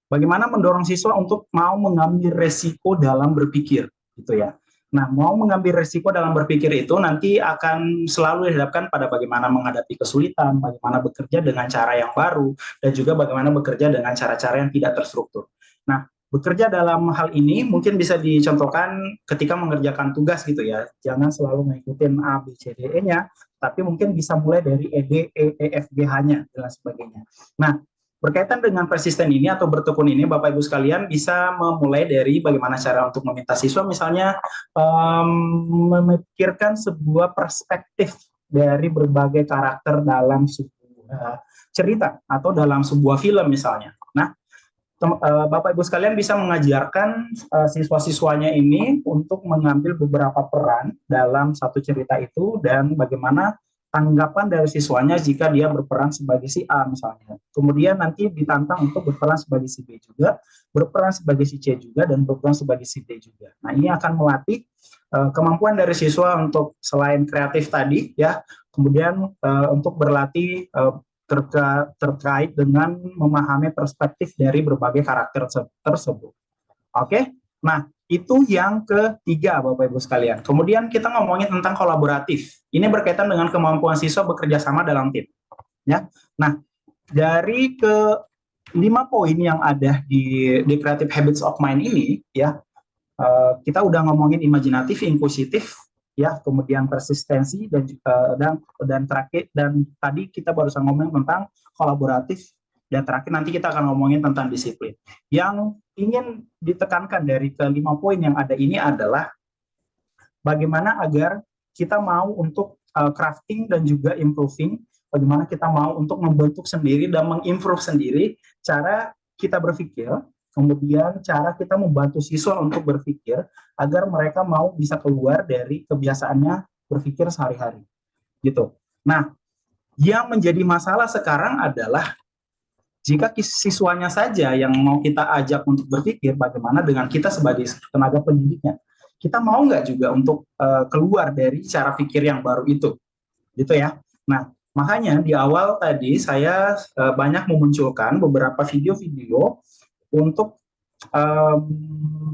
Bagaimana mendorong siswa untuk mau mengambil resiko dalam berpikir, gitu ya. Nah, mau mengambil risiko dalam berpikir itu nanti akan selalu dihadapkan pada bagaimana menghadapi kesulitan, bagaimana bekerja dengan cara yang baru, dan juga bagaimana bekerja dengan cara-cara yang tidak terstruktur. Nah, bekerja dalam hal ini mungkin bisa dicontohkan ketika mengerjakan tugas gitu ya. Jangan selalu mengikuti A, B, C, D, E-nya, tapi mungkin bisa mulai dari E, D, E, F, G, H-nya, dan sebagainya. Nah, berkaitan dengan persisten ini atau bertekun ini, Bapak Ibu sekalian bisa memulai dari bagaimana cara untuk meminta siswa misalnya memikirkan sebuah perspektif dari berbagai karakter dalam sebuah cerita atau dalam sebuah film misalnya. Nah, Bapak Ibu sekalian bisa mengajarkan siswa-siswanya ini untuk mengambil beberapa peran dalam satu cerita itu dan bagaimana tanggapan dari siswanya jika dia berperan sebagai si A misalnya. Kemudian nanti ditantang untuk berperan sebagai si B juga, berperan sebagai si C juga, dan berperan sebagai si D juga. Nah, ini akan melatih kemampuan dari siswa untuk selain kreatif tadi ya, kemudian untuk berlatih terkait dengan memahami perspektif dari berbagai karakter tersebut. Oke, nah itu yang ketiga Bapak Ibu sekalian. Kemudian kita ngomongin tentang kolaboratif. Ini berkaitan dengan kemampuan siswa bekerja sama dalam tim. Ya, nah dari ke 5 poin yang ada di Creative Habits of Mind ini, ya kita udah ngomongin imajinatif, inklusitif, ya, kemudian persistensi dan terakhir, dan tadi kita barusan ngomongin tentang kolaboratif, dan terakhir nanti kita akan ngomongin tentang disiplin. Yang ingin ditekankan dari ke-5 poin yang ada ini adalah bagaimana agar kita mau untuk crafting dan juga improving, bagaimana kita mau untuk membentuk sendiri dan mengimprove sendiri cara kita berpikir, kemudian cara kita membantu siswa untuk berpikir agar mereka mau bisa keluar dari kebiasaannya berpikir sehari-hari gitu. Nah, yang menjadi masalah sekarang adalah jika siswanya saja yang mau kita ajak untuk berpikir, bagaimana dengan kita sebagai tenaga pendidiknya? Kita mau nggak juga untuk keluar dari cara pikir yang baru itu, gitu ya. Nah, makanya di awal tadi saya banyak memunculkan beberapa video-video untuk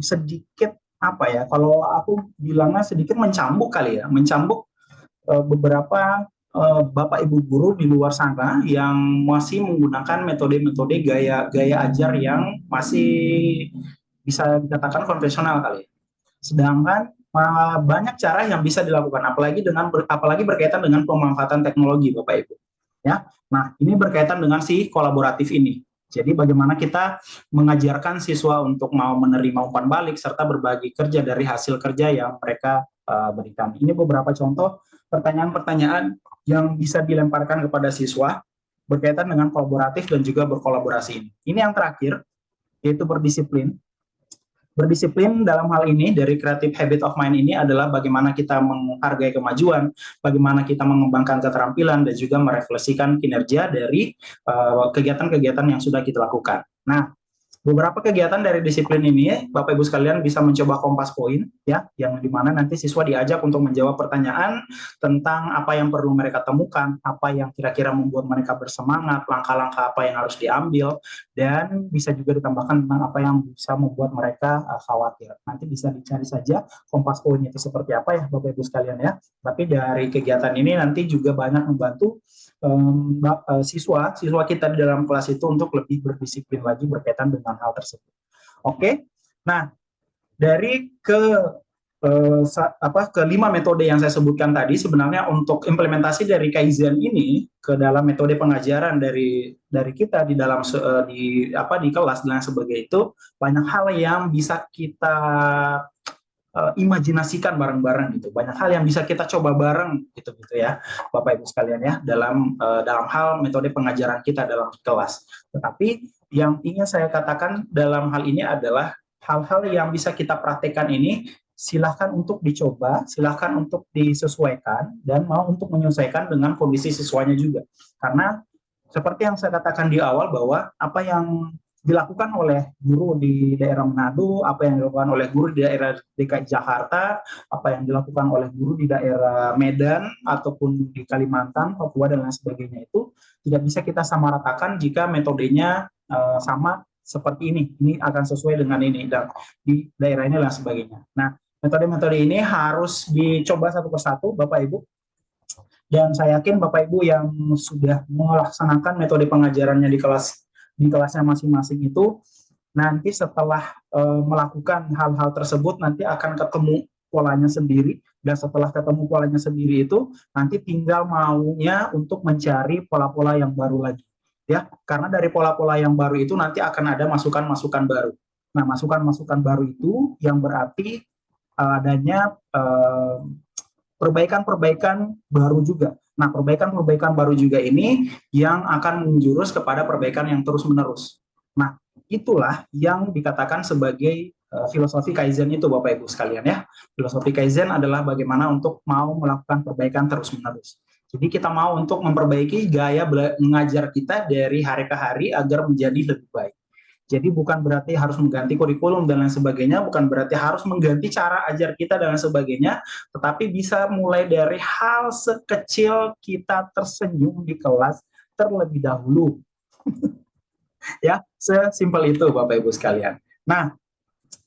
sedikit apa ya, kalau aku bilangnya sedikit mencambuk kali ya, mencambuk beberapa Bapak Ibu guru di luar sana yang masih menggunakan metode-metode gaya ajar yang masih bisa dikatakan konvensional kali. Sedangkan banyak cara yang bisa dilakukan, apalagi berkaitan dengan pemanfaatan teknologi, Bapak Ibu. Ya, nah ini berkaitan dengan si kolaboratif ini. Jadi bagaimana kita mengajarkan siswa untuk mau menerima umpan balik serta berbagi kerja dari hasil kerja yang mereka berikan. Ini beberapa contoh pertanyaan-pertanyaan yang bisa dilemparkan kepada siswa berkaitan dengan kolaboratif dan juga berkolaborasi ini. Ini yang terakhir, yaitu berdisiplin. Berdisiplin dalam hal ini dari Creative Habit of Mind ini adalah bagaimana kita menghargai kemajuan, bagaimana kita mengembangkan keterampilan, dan juga merefleksikan kinerja dari kegiatan-kegiatan yang sudah kita lakukan. Nah, beberapa kegiatan dari disiplin ini, Bapak Ibu sekalian bisa mencoba kompas poin, ya, yang dimana nanti siswa diajak untuk menjawab pertanyaan tentang apa yang perlu mereka temukan, apa yang kira-kira membuat mereka bersemangat, langkah-langkah apa yang harus diambil, dan bisa juga ditambahkan tentang apa yang bisa membuat mereka khawatir. Nanti bisa dicari saja kompas poin itu seperti apa ya, Bapak Ibu sekalian ya. Tapi dari kegiatan ini nanti juga banyak membantu siswa kita di dalam kelas itu untuk lebih berdisiplin lagi berkaitan dengan hal tersebut. Oke, nah dari kelima metode yang saya sebutkan tadi, sebenarnya untuk implementasi dari Kaizen ini ke dalam metode pengajaran dari kita di dalam di kelas dan sebagainya, itu banyak hal yang bisa kita imajinasikan bareng-bareng gitu, banyak hal yang bisa kita coba bareng gitu ya Bapak Ibu sekalian ya, dalam hal metode pengajaran kita dalam kelas. Tetapi yang ingin saya katakan dalam hal ini adalah hal-hal yang bisa kita praktekkan ini silahkan untuk dicoba, silahkan untuk disesuaikan, dan mau untuk menyesuaikan dengan kondisi siswanya juga. Karena seperti yang saya katakan di awal bahwa apa yang dilakukan oleh guru di daerah Manado, apa yang dilakukan oleh guru di daerah DKI Jakarta, apa yang dilakukan oleh guru di daerah Medan ataupun di Kalimantan, Papua dan lain sebagainya, itu tidak bisa kita samaratakan jika metodenya sama seperti ini akan sesuai dengan ini dan di daerah ini dan sebagainya. Nah, Metode-metode ini harus dicoba satu persatu, Bapak Ibu. Dan saya yakin Bapak Ibu yang sudah melaksanakan metode pengajarannya di kelasnya masing-masing itu, nanti setelah melakukan hal-hal tersebut nanti akan ketemu polanya sendiri, dan setelah ketemu polanya sendiri itu nanti tinggal maunya untuk mencari pola-pola yang baru lagi, ya, karena dari pola-pola yang baru itu nanti akan ada masukan-masukan baru. Nah, masukan-masukan baru itu yang berarti adanya perbaikan-perbaikan baru juga. Nah, perbaikan-perbaikan baru juga ini yang akan menjurus kepada perbaikan yang terus-menerus. Nah, itulah yang dikatakan sebagai filosofi Kaizen itu, Bapak Ibu sekalian ya. Filosofi Kaizen adalah bagaimana untuk mau melakukan perbaikan terus-menerus. Jadi kita mau untuk memperbaiki gaya mengajar kita dari hari ke hari agar menjadi lebih baik. Jadi bukan berarti harus mengganti kurikulum dan lain sebagainya, bukan berarti harus mengganti cara ajar kita dan lain sebagainya, tetapi bisa mulai dari hal sekecil kita tersenyum di kelas terlebih dahulu. Ya, sesimpel itu Bapak Ibu sekalian. Nah,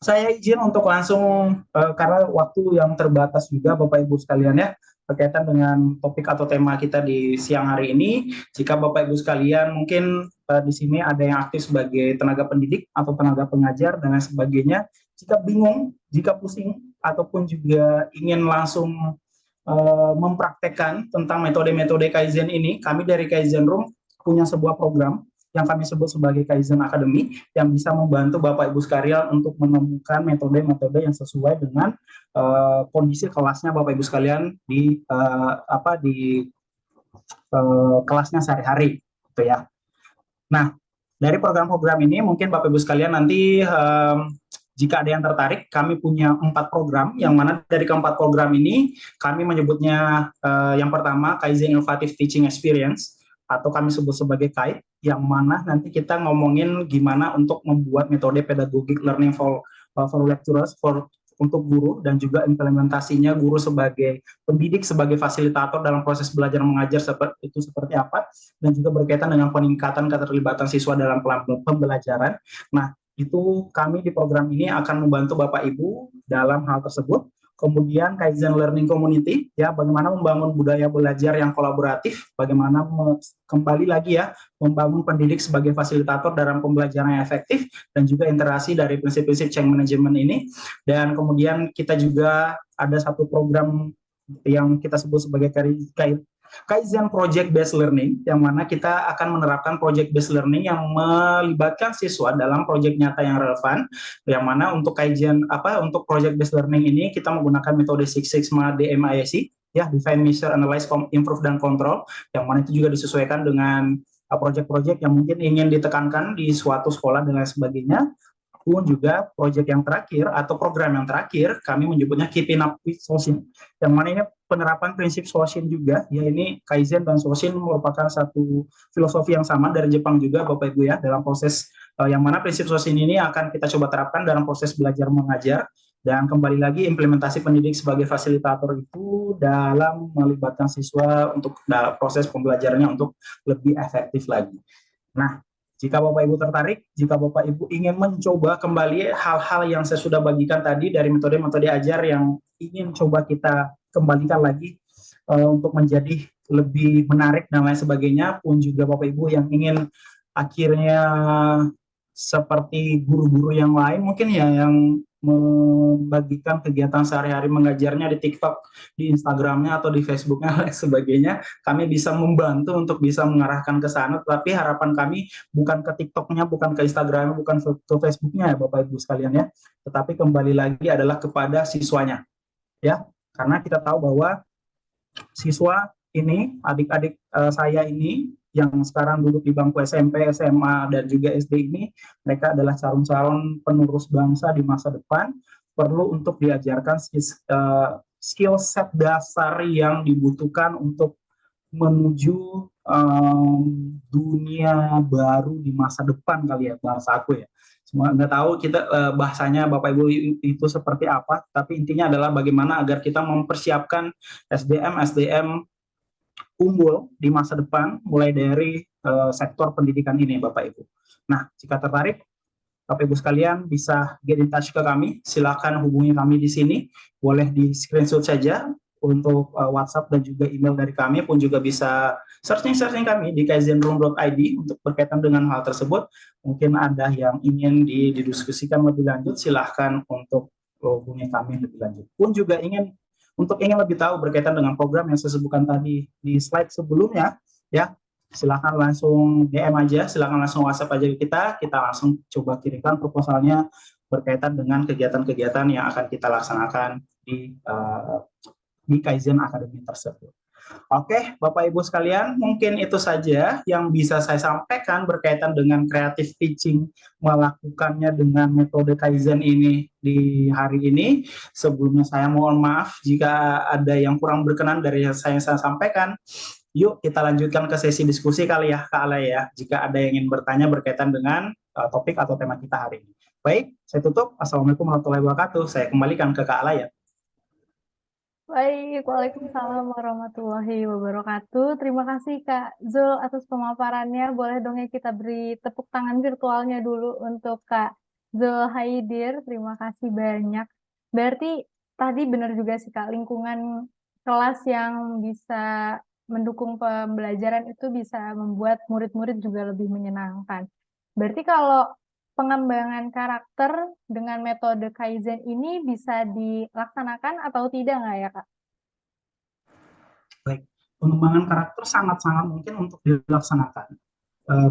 saya izin untuk langsung, karena waktu yang terbatas juga Bapak Ibu sekalian ya, berkaitan dengan topik atau tema kita di siang hari ini. Jika Bapak Ibu sekalian mungkin di sini ada yang aktif sebagai tenaga pendidik atau tenaga pengajar dan lain sebagainya, jika bingung, jika pusing, ataupun juga ingin langsung mempraktekkan tentang metode-metode Kaizen ini, kami dari Kaizen Room punya sebuah program yang kami sebut sebagai Kaizen Academy, yang bisa membantu Bapak Ibu sekalian untuk menemukan metode-metode yang sesuai dengan kondisi kelasnya Bapak Ibu sekalian di kelasnya sehari-hari, gitu ya. Nah, dari program-program ini mungkin Bapak Ibu sekalian nanti jika ada yang tertarik, kami punya 4 program, yang mana dari keempat program ini kami menyebutnya yang pertama Kaizen Innovative Teaching Experience, atau kami sebut sebagai KAIT, yang mana nanti kita ngomongin gimana untuk membuat metode pedagogic learning for lecturers, untuk guru, dan juga implementasinya guru sebagai pendidik, sebagai fasilitator dalam proses belajar mengajar seperti apa, dan juga berkaitan dengan peningkatan keterlibatan siswa dalam pembelajaran. Nah, itu kami di program ini akan membantu Bapak Ibu dalam hal tersebut. Kemudian Kaizen Learning Community, ya, bagaimana membangun budaya belajar yang kolaboratif, bagaimana kembali lagi ya, membangun pendidik sebagai fasilitator dalam pembelajaran yang efektif, dan juga interaksi dari prinsip-prinsip change management ini. Dan kemudian kita juga ada satu program yang kita sebut sebagai Kaizen Project Based Learning, yang mana kita akan menerapkan Project Based Learning yang melibatkan siswa dalam proyek nyata yang relevan, yang mana untuk untuk Project Based Learning ini kita menggunakan metode Six Sigma DMIAC, ya, Define, Measure, Analyze, Improve, dan Control, yang mana itu juga disesuaikan dengan proyek-proyek yang mungkin ingin ditekankan di suatu sekolah dan lain sebagainya. Pun juga proyek yang terakhir atau program yang terakhir kami menyebutnya Keeping Up with Shoshin, yang mana ini penerapan prinsip Shoshin juga, ya, ini Kaizen dan Shoshin merupakan satu filosofi yang sama dari Jepang juga Bapak Ibu ya, dalam proses yang mana prinsip Shoshin ini akan kita coba terapkan dalam proses belajar mengajar, dan kembali lagi implementasi pendidik sebagai fasilitator itu dalam melibatkan siswa untuk proses pembelajarannya untuk lebih efektif lagi. Nah, jika Bapak Ibu tertarik, jika Bapak Ibu ingin mencoba kembali hal-hal yang saya sudah bagikan tadi dari metode-metode ajar yang ingin coba kita kembalikan lagi untuk menjadi lebih menarik dan lain sebagainya, pun juga Bapak Ibu yang ingin akhirnya seperti guru-guru yang lain mungkin ya, yang membagikan kegiatan sehari-hari mengajarnya di TikTok, di Instagramnya atau di Facebooknya dan sebagainya, kami bisa membantu untuk bisa mengarahkan ke sana. Tapi harapan kami bukan ke TikToknya, bukan ke Instagramnya, bukan ke Facebooknya ya Bapak Ibu sekalian ya, tetapi kembali lagi adalah kepada siswanya ya, karena kita tahu bahwa siswa ini, adik-adik saya ini yang sekarang duduk di bangku SMP, SMA, dan juga SD ini, mereka adalah calon-calon penerus bangsa di masa depan, perlu untuk diajarkan skill set dasar yang dibutuhkan untuk menuju dunia baru di masa depan kali ya, bahasa aku ya. Semua nggak tahu kita bahasanya Bapak Ibu itu seperti apa, tapi intinya adalah bagaimana agar kita mempersiapkan SDM unggul di masa depan mulai dari sektor pendidikan ini Bapak Ibu. Nah, jika tertarik Bapak Ibu sekalian bisa get in touch ke kami, silakan hubungi kami di sini, boleh di screenshot saja untuk WhatsApp dan juga email dari kami, pun juga bisa searching kami di kaizenroom.id untuk berkaitan dengan hal tersebut. Mungkin ada yang ingin didiskusikan lebih lanjut, silahkan untuk hubungi kami lebih lanjut. Pun juga ingin lebih tahu berkaitan dengan program yang saya sebutkan tadi di slide sebelumnya, ya silakan langsung DM aja, silakan langsung WhatsApp aja ke kita langsung coba kirimkan proposalnya berkaitan dengan kegiatan-kegiatan yang akan kita laksanakan di Kaizen Academy tersebut. Oke, Bapak Ibu sekalian, mungkin itu saja yang bisa saya sampaikan berkaitan dengan creative teaching, melakukannya dengan metode Kaizen ini di hari ini. Sebelumnya saya mohon maaf jika ada yang kurang berkenan dari yang saya sampaikan. Yuk kita lanjutkan ke sesi diskusi kali ya, Kak Alay ya, jika ada yang ingin bertanya berkaitan dengan topik atau tema kita hari ini. Baik, saya tutup. Assalamualaikum warahmatullahi wabarakatuh. Saya kembalikan ke Kak Alay ya. Baik, Waalaikumsalam warahmatullahi wabarakatuh. Terima kasih Kak Zul atas pemaparannya. Boleh dong ya kita beri tepuk tangan virtualnya dulu untuk Kak Zul Haidir. Terima kasih banyak. Berarti tadi benar juga sih Kak, lingkungan kelas yang bisa mendukung pembelajaran itu bisa membuat murid-murid juga lebih menyenangkan. Berarti kalau pengembangan karakter dengan metode Kaizen ini bisa dilaksanakan atau tidak nggak ya, Kak? Baik, pengembangan karakter sangat-sangat mungkin untuk dilaksanakan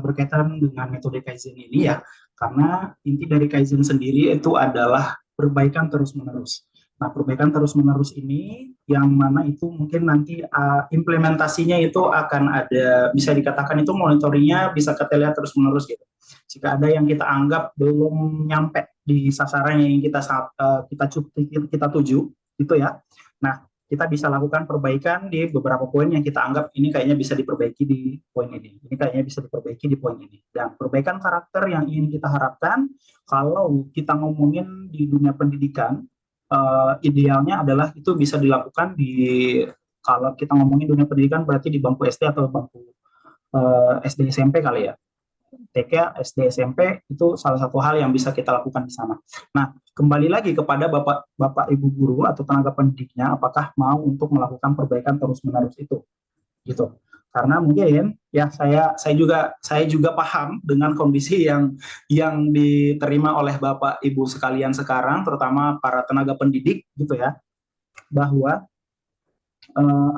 berkaitan dengan metode Kaizen ini ya, karena inti dari Kaizen sendiri itu adalah perbaikan terus-menerus. Nah, perbaikan terus-menerus ini yang mana itu mungkin nanti implementasinya itu akan ada, bisa dikatakan itu monitoringnya bisa kita lihat terus-menerus gitu. Jika ada yang kita anggap belum nyampe di sasaran yang kita tuju, gitu ya. Nah, kita bisa lakukan perbaikan di beberapa poin yang kita anggap ini kayaknya bisa diperbaiki di poin ini kayaknya bisa diperbaiki di poin ini. Dan perbaikan karakter yang ingin kita harapkan, kalau kita ngomongin di dunia pendidikan, idealnya adalah itu bisa dilakukan kalau kita ngomongin dunia pendidikan berarti di bangku SD atau bangku SD SMP kali ya. TK, SD, SMP itu salah satu hal yang bisa kita lakukan di sana. Nah, kembali lagi kepada Bapak Ibu guru atau tenaga pendidiknya, apakah mau untuk melakukan perbaikan terus-menerus itu, gitu. Karena mungkin ya saya juga paham dengan kondisi yang diterima oleh Bapak Ibu sekalian sekarang, terutama para tenaga pendidik, gitu ya, bahwa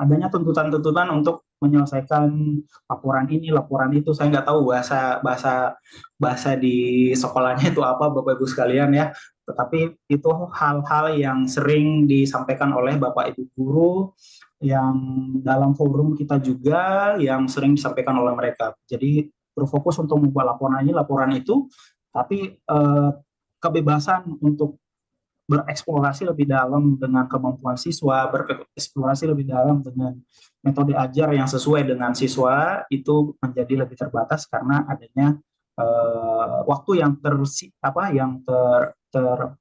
adanya tuntutan-tuntutan untuk menyelesaikan laporan ini, laporan itu. Saya nggak tahu bahasa di sekolahnya itu apa, Bapak Ibu sekalian ya. Tetapi itu hal-hal yang sering disampaikan oleh Bapak Ibu guru, yang dalam forum kita juga yang sering disampaikan oleh mereka. Jadi berfokus untuk membuat laporan itu, tapi kebebasan untuk bereksplorasi lebih dalam dengan kemampuan siswa, bereksplorasi lebih dalam dengan metode ajar yang sesuai dengan siswa itu menjadi lebih terbatas karena adanya waktu yang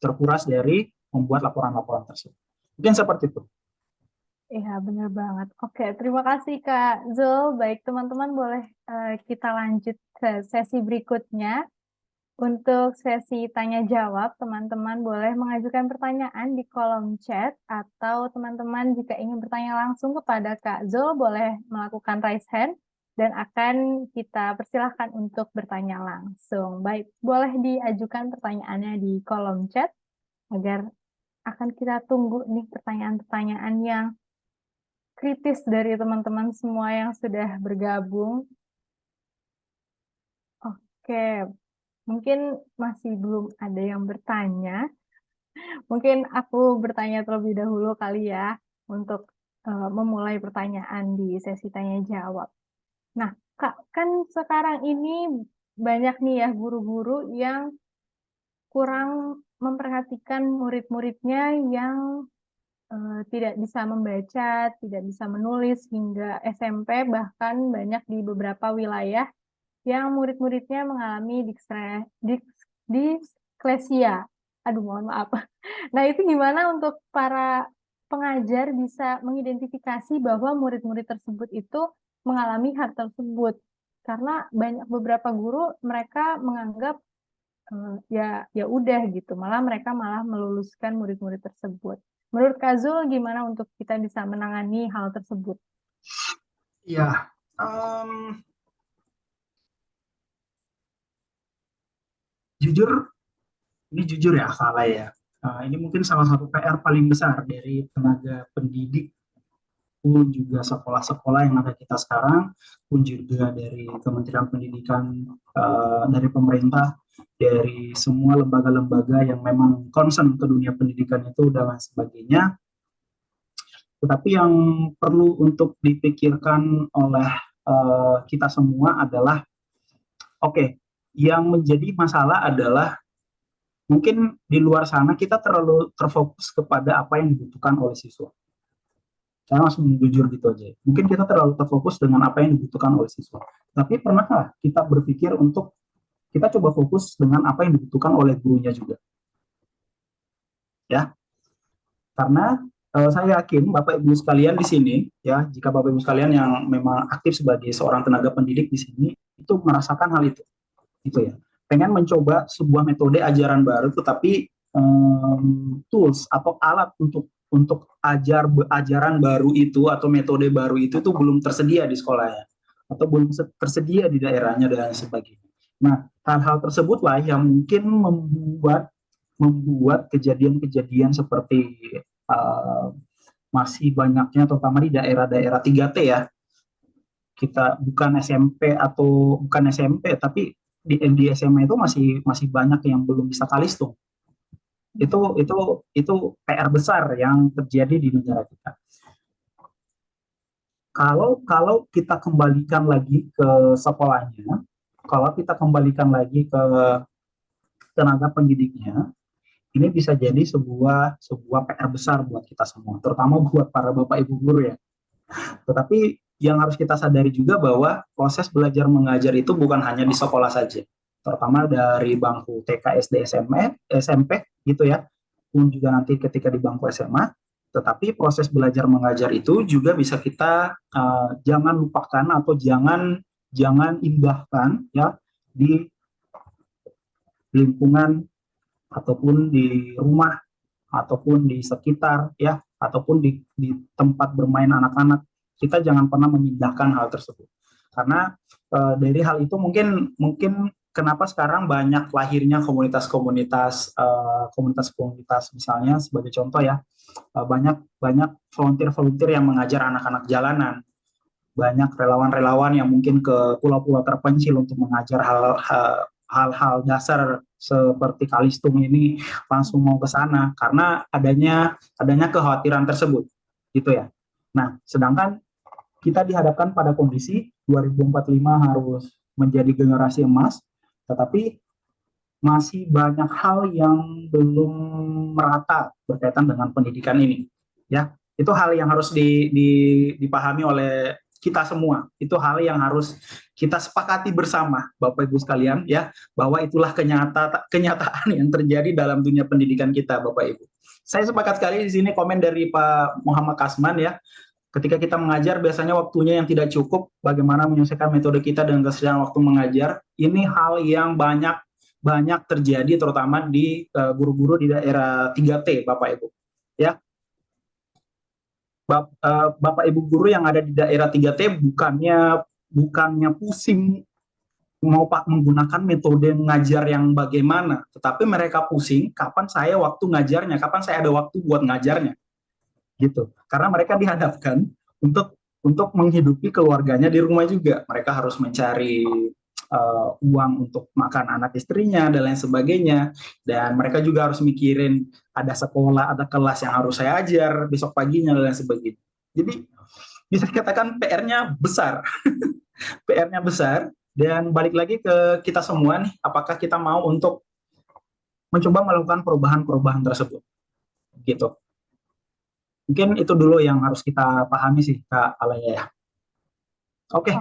terkuras dari membuat laporan-laporan tersebut. Mungkin seperti itu. Iya, benar banget. Oke, terima kasih Kak Zul. Baik, teman-teman boleh kita lanjut ke sesi berikutnya. Untuk sesi tanya-jawab, teman-teman boleh mengajukan pertanyaan di kolom chat, atau teman-teman jika ingin bertanya langsung kepada Kak Zul, boleh melakukan raise hand, dan akan kita persilahkan untuk bertanya langsung. Baik, boleh diajukan pertanyaannya di kolom chat, agar akan kita tunggu nih pertanyaan-pertanyaan yang kritis dari teman-teman semua yang sudah bergabung. Oke. Mungkin masih belum ada yang bertanya. Mungkin aku bertanya terlebih dahulu kali ya, untuk memulai pertanyaan di sesi tanya-jawab. Nah, Kak, kan sekarang ini banyak nih ya guru-guru yang kurang memperhatikan murid-muridnya yang tidak bisa membaca, tidak bisa menulis hingga SMP, bahkan banyak di beberapa wilayah yang murid-muridnya mengalami disklesia. Aduh, mohon maaf. Nah, itu gimana untuk para pengajar bisa mengidentifikasi bahwa murid-murid tersebut itu mengalami hal tersebut? Karena beberapa guru mereka menganggap ya udah gitu, malah mereka malah meluluskan murid-murid tersebut. Menurut Kak Zul, gimana untuk kita bisa menangani hal tersebut? Ya, jujur, ini jujur ya, salah ya. Ini mungkin salah satu PR paling besar dari tenaga pendidik pun juga sekolah-sekolah yang ada kita sekarang, pun juga dari Kementerian Pendidikan, dari pemerintah, dari semua lembaga-lembaga yang memang concern ke dunia pendidikan itu dan lain sebagainya. Tetapi yang perlu untuk dipikirkan oleh kita semua adalah, oke, yang menjadi masalah adalah mungkin di luar sana kita terlalu terfokus kepada apa yang dibutuhkan oleh siswa. Saya langsung jujur gitu aja. Mungkin kita terlalu terfokus dengan apa yang dibutuhkan oleh siswa. Tapi pernahkah kita berpikir untuk kita coba fokus dengan apa yang dibutuhkan oleh gurunya juga? Ya, karena saya yakin Bapak Ibu sekalian di sini, ya, jika Bapak Ibu sekalian yang memang aktif sebagai seorang tenaga pendidik di sini, itu merasakan hal itu, gitu ya. Pengen mencoba sebuah metode ajaran baru, tetapi tools atau alat untuk ajaran baru itu atau metode baru itu tuh belum tersedia di sekolahnya atau belum tersedia di daerahnya dan sebagainya. Nah, hal-hal tersebutlah yang mungkin membuat kejadian-kejadian seperti masih banyaknya terutama di daerah-daerah 3T ya. Kita bukan SMP tapi di SMA itu masih banyak yang belum bisa kalistung. Itu PR besar yang terjadi di negara kita. Kalau kita kembalikan lagi ke sekolahnya, kalau kita kembalikan lagi ke tenaga pendidiknya, ini bisa jadi sebuah PR besar buat kita semua, terutama buat para bapak ibu guru ya. Tetapi yang harus kita sadari juga bahwa proses belajar mengajar itu bukan hanya di sekolah saja, terutama dari bangku TK, SD, SMP gitu ya, pun juga nanti ketika di bangku SMA. Tetapi proses belajar mengajar itu juga bisa kita jangan lupakan atau jangan indahkan ya di lingkungan ataupun di rumah ataupun di sekitar ya ataupun di tempat bermain anak-anak. Kita jangan pernah memindahkan hal tersebut karena dari hal itu mungkin kenapa sekarang banyak lahirnya komunitas-komunitas misalnya sebagai contoh ya, banyak volunteer yang mengajar anak-anak jalanan, banyak relawan-relawan yang mungkin ke pulau-pulau terpencil untuk mengajar hal-hal dasar seperti kalistung ini langsung mau ke sana karena adanya kekhawatiran tersebut gitu ya. Nah, sedangkan kita dihadapkan pada kondisi 2045 harus menjadi generasi emas, tetapi masih banyak hal yang belum merata berkaitan dengan pendidikan ini. Ya, itu hal yang harus dipahami oleh kita semua. Itu hal yang harus kita sepakati bersama, Bapak Ibu sekalian, ya, bahwa itulah kenyataan yang terjadi dalam dunia pendidikan kita, Bapak Ibu. Saya sepakat sekali di sini komen dari Pak Muhammad Kasman ya. Ketika kita mengajar biasanya waktunya yang tidak cukup, bagaimana menyelesaikan metode kita dengan kesediaan waktu mengajar. Ini hal yang banyak terjadi terutama di guru-guru di daerah 3T, Bapak Ibu. Ya. Bapak Ibu guru yang ada di daerah 3T bukannya pusing mau menggunakan metode ngajar yang bagaimana, tetapi mereka pusing kapan saya waktu ngajarnya, kapan saya ada waktu buat ngajarnya. Gitu. Karena mereka dihadapkan untuk menghidupi keluarganya di rumah juga. Mereka harus mencari uang untuk makan anak istrinya dan lain sebagainya. Dan mereka juga harus mikirin ada sekolah, ada kelas yang harus saya ajar besok paginya dan lain sebagainya. Jadi bisa dikatakan PR-nya besar. PR-nya besar. Dan balik lagi ke kita semua nih, apakah kita mau untuk mencoba melakukan perubahan-perubahan tersebut. Gitu. Mungkin itu dulu yang harus kita pahami sih, Kak Alaya ya. Oke.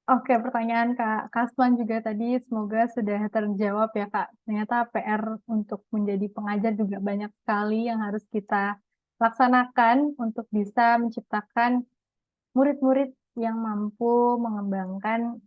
Oke, pertanyaan Kak Kasman juga tadi semoga sudah terjawab ya Kak. Ternyata PR untuk menjadi pengajar juga banyak sekali yang harus kita laksanakan untuk bisa menciptakan murid-murid yang mampu mengembangkan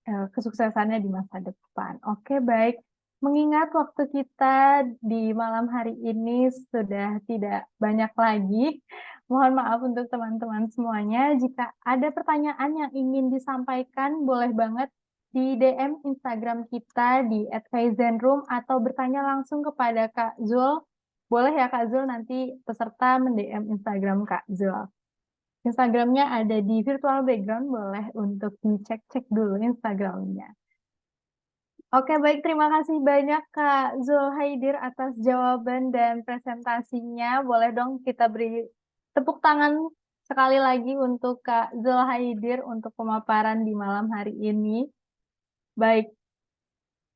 kesuksesannya di masa depan. Oke, baik. Mengingat waktu kita di malam hari ini sudah tidak banyak lagi, mohon maaf untuk teman-teman semuanya. Jika ada pertanyaan yang ingin disampaikan, boleh banget di DM Instagram kita di @kaizenroom atau bertanya langsung kepada Kak Zul. Boleh ya Kak Zul, nanti peserta men-DM Instagram Kak Zul. Instagramnya ada di virtual background, boleh untuk dicek-cek dulu Instagramnya. Oke, baik. Terima kasih banyak Kak Zulhaidir atas jawaban dan presentasinya. Boleh dong kita beri tepuk tangan sekali lagi untuk Kak Zulhaidir untuk pemaparan di malam hari ini. Baik,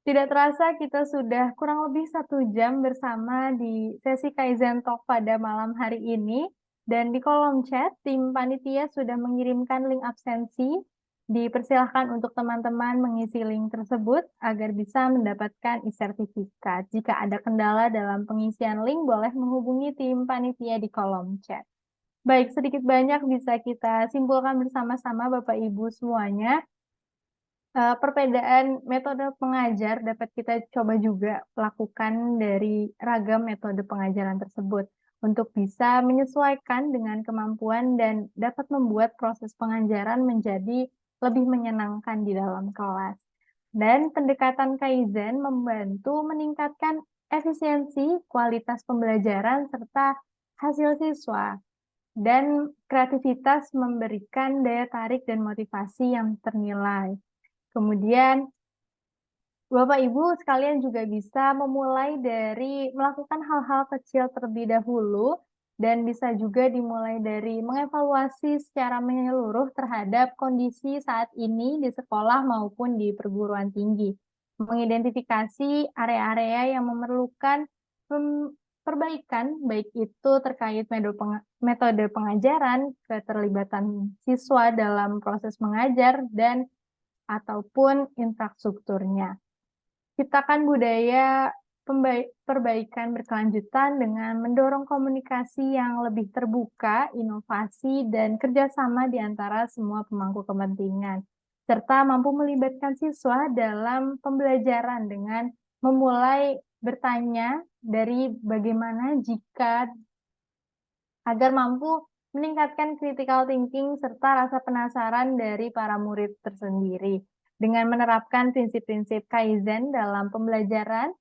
tidak terasa kita sudah kurang lebih 1 jam bersama di sesi Kaizen Talk pada malam hari ini. Dan di kolom chat, tim panitia sudah mengirimkan link absensi. Dipersilahkan untuk teman-teman mengisi link tersebut agar bisa mendapatkan e-sertifikat. Jika ada kendala dalam pengisian link, boleh menghubungi tim panitia di kolom chat. Baik, sedikit banyak bisa kita simpulkan bersama-sama Bapak Ibu semuanya. Perbedaan metode pengajar dapat kita coba juga lakukan dari ragam metode pengajaran tersebut untuk bisa menyesuaikan dengan kemampuan dan dapat membuat proses pengajaran menjadi lebih menyenangkan di dalam kelas. Dan pendekatan Kaizen membantu meningkatkan efisiensi, kualitas pembelajaran, serta hasil siswa. Dan kreativitas memberikan daya tarik dan motivasi yang ternilai. Kemudian, Bapak Ibu sekalian juga bisa memulai dari melakukan hal-hal kecil terlebih dahulu dan bisa juga dimulai dari mengevaluasi secara menyeluruh terhadap kondisi saat ini di sekolah maupun di perguruan tinggi. Mengidentifikasi area-area yang memerlukan perbaikan, baik itu terkait metode pengajaran, keterlibatan siswa dalam proses mengajar, dan ataupun infrastrukturnya. Ciptakan budaya perbaikan berkelanjutan dengan mendorong komunikasi yang lebih terbuka, inovasi, dan kerjasama di antara semua pemangku kepentingan, serta mampu melibatkan siswa dalam pembelajaran dengan memulai bertanya dari bagaimana jika agar mampu meningkatkan critical thinking serta rasa penasaran dari para murid tersendiri. Dengan menerapkan prinsip-prinsip Kaizen dalam pembelajaran,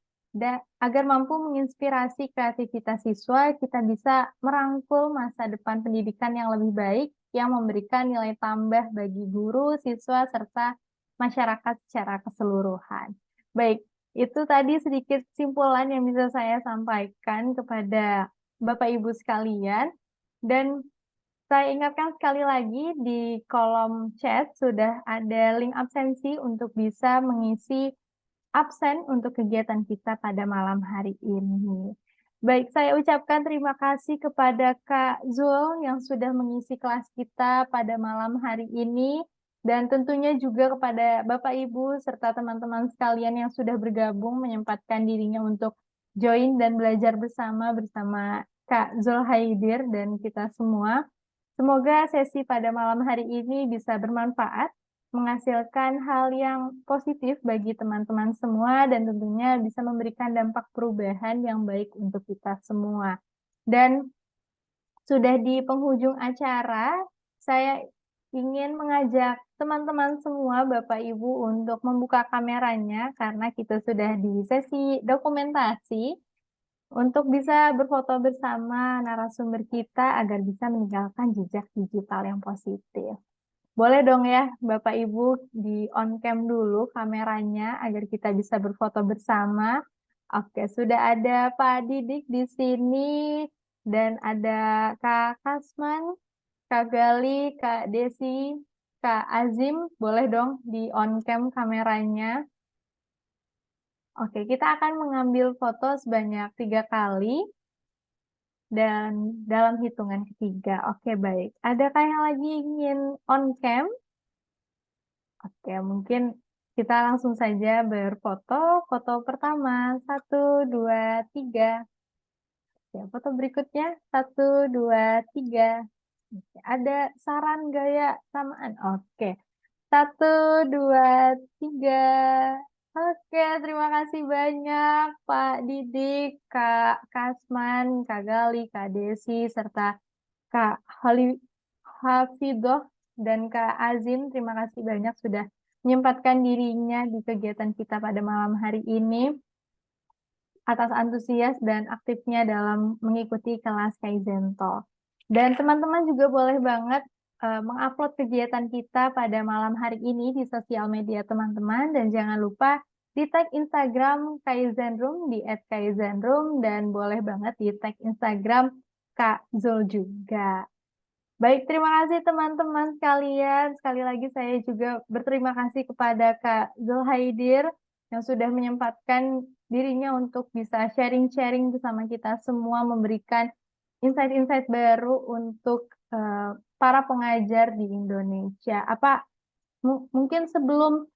agar mampu menginspirasi kreativitas siswa, kita bisa merangkul masa depan pendidikan yang lebih baik, yang memberikan nilai tambah bagi guru, siswa, serta masyarakat secara keseluruhan. Baik, itu tadi sedikit simpulan yang bisa saya sampaikan kepada Bapak Ibu sekalian. Dan saya ingatkan sekali lagi di kolom chat sudah ada link absensi untuk bisa mengisi absen untuk kegiatan kita pada malam hari ini. Baik, saya ucapkan terima kasih kepada Kak Zul yang sudah mengisi kelas kita pada malam hari ini. Dan tentunya juga kepada Bapak Ibu serta teman-teman sekalian yang sudah bergabung menyempatkan dirinya untuk join dan belajar bersama Kak Zulhaidir dan kita semua. Semoga sesi pada malam hari ini bisa bermanfaat, menghasilkan hal yang positif bagi teman-teman semua, dan tentunya bisa memberikan dampak perubahan yang baik untuk kita semua. Dan sudah di penghujung acara, saya ingin mengajak teman-teman semua, Bapak Ibu, untuk membuka kameranya karena kita sudah di sesi dokumentasi untuk bisa berfoto bersama narasumber kita agar bisa meninggalkan jejak digital yang positif. Boleh dong ya Bapak Ibu di on cam dulu kameranya agar kita bisa berfoto bersama. Oke, sudah ada Pak Didik di sini dan ada Kak Kasman, Kak Gali, Kak Desi, Kak Azim. Boleh dong di on cam kameranya. Oke, kita akan mengambil foto sebanyak 3 kali dan dalam hitungan ketiga. Oke, baik. Adakah yang lagi ingin on cam? Oke, mungkin kita langsung saja berfoto. Foto pertama, 1, 2, 3. Oke, foto berikutnya, 1, 2, 3. Oke, ada saran gaya samaan? Oke. 1, 2, 3. Oke, terima kasih banyak Pak Didik, Kak Kasman, Kak Gali, Kak Desi, serta Kak Hafidoh dan Kak Azim. Terima kasih banyak sudah menyempatkan dirinya di kegiatan kita pada malam hari ini atas antusias dan aktifnya dalam mengikuti kelas Kaizen Talk. Dan teman-teman juga boleh banget mengupload kegiatan kita pada malam hari ini di sosial media teman-teman, dan jangan lupa di tag Instagram Kaizen Room di @kaizenroom, dan boleh banget di tag Instagram Kak Zul juga. Baik, terima kasih teman-teman sekalian. Sekali lagi saya juga berterima kasih kepada Kak Zulhaidir yang sudah menyempatkan dirinya untuk bisa sharing-sharing bersama kita semua, memberikan insight-insight baru untuk para pengajar di Indonesia. Mungkin sebelum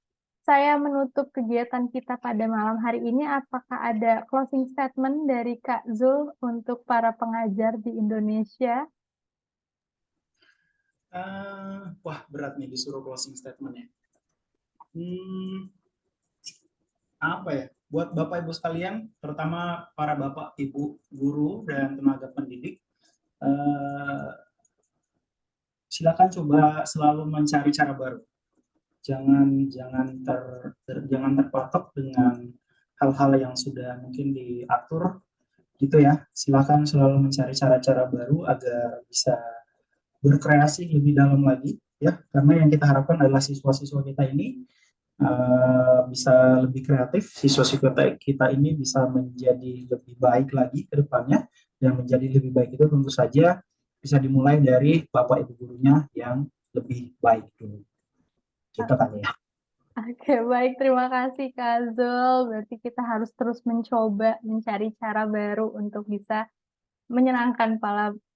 saya menutup kegiatan kita pada malam hari ini, apakah ada closing statement dari Kak Zul untuk para pengajar di Indonesia? Wah, berat nih disuruh closing statement ya. Apa ya? Buat Bapak Ibu sekalian, terutama para Bapak Ibu guru dan tenaga pendidik, silakan coba selalu mencari cara baru. Jangan terpatok dengan hal-hal yang sudah mungkin diatur gitu ya. Silakan selalu mencari cara-cara baru agar bisa berkreasi lebih dalam lagi ya, karena yang kita harapkan adalah siswa-siswa kita ini bisa lebih kreatif, siswa-siswa kita ini bisa menjadi lebih baik lagi ke depannya, dan menjadi lebih baik itu tentu saja bisa dimulai dari Bapak Ibu gurunya yang lebih baik dulu. Gitu kan ya. Oke, baik. Terima kasih, Kak Zul. Berarti kita harus terus mencoba mencari cara baru untuk bisa menyenangkan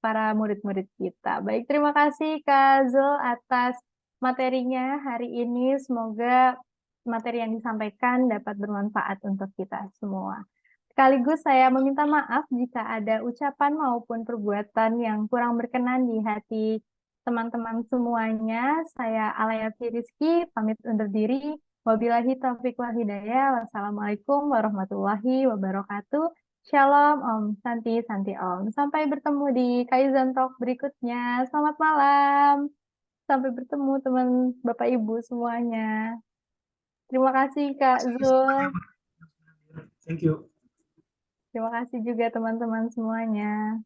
para murid-murid kita. Baik, terima kasih, Kak Zul, atas materinya hari ini. Semoga materi yang disampaikan dapat bermanfaat untuk kita semua. Sekaligus saya meminta maaf jika ada ucapan maupun perbuatan yang kurang berkenan di hati teman-teman semuanya. Saya Alaya Rizky, pamit undur diri. Wabillahi taufiq wal hidayah. Wassalamualaikum warahmatullahi wabarakatuh. Shalom, Om. Santi, Santi Om. Sampai bertemu di Kaizen Talk berikutnya. Selamat malam. Sampai bertemu teman Bapak Ibu semuanya. Terima kasih Kak Zul. Thank you. Terima kasih juga teman-teman semuanya.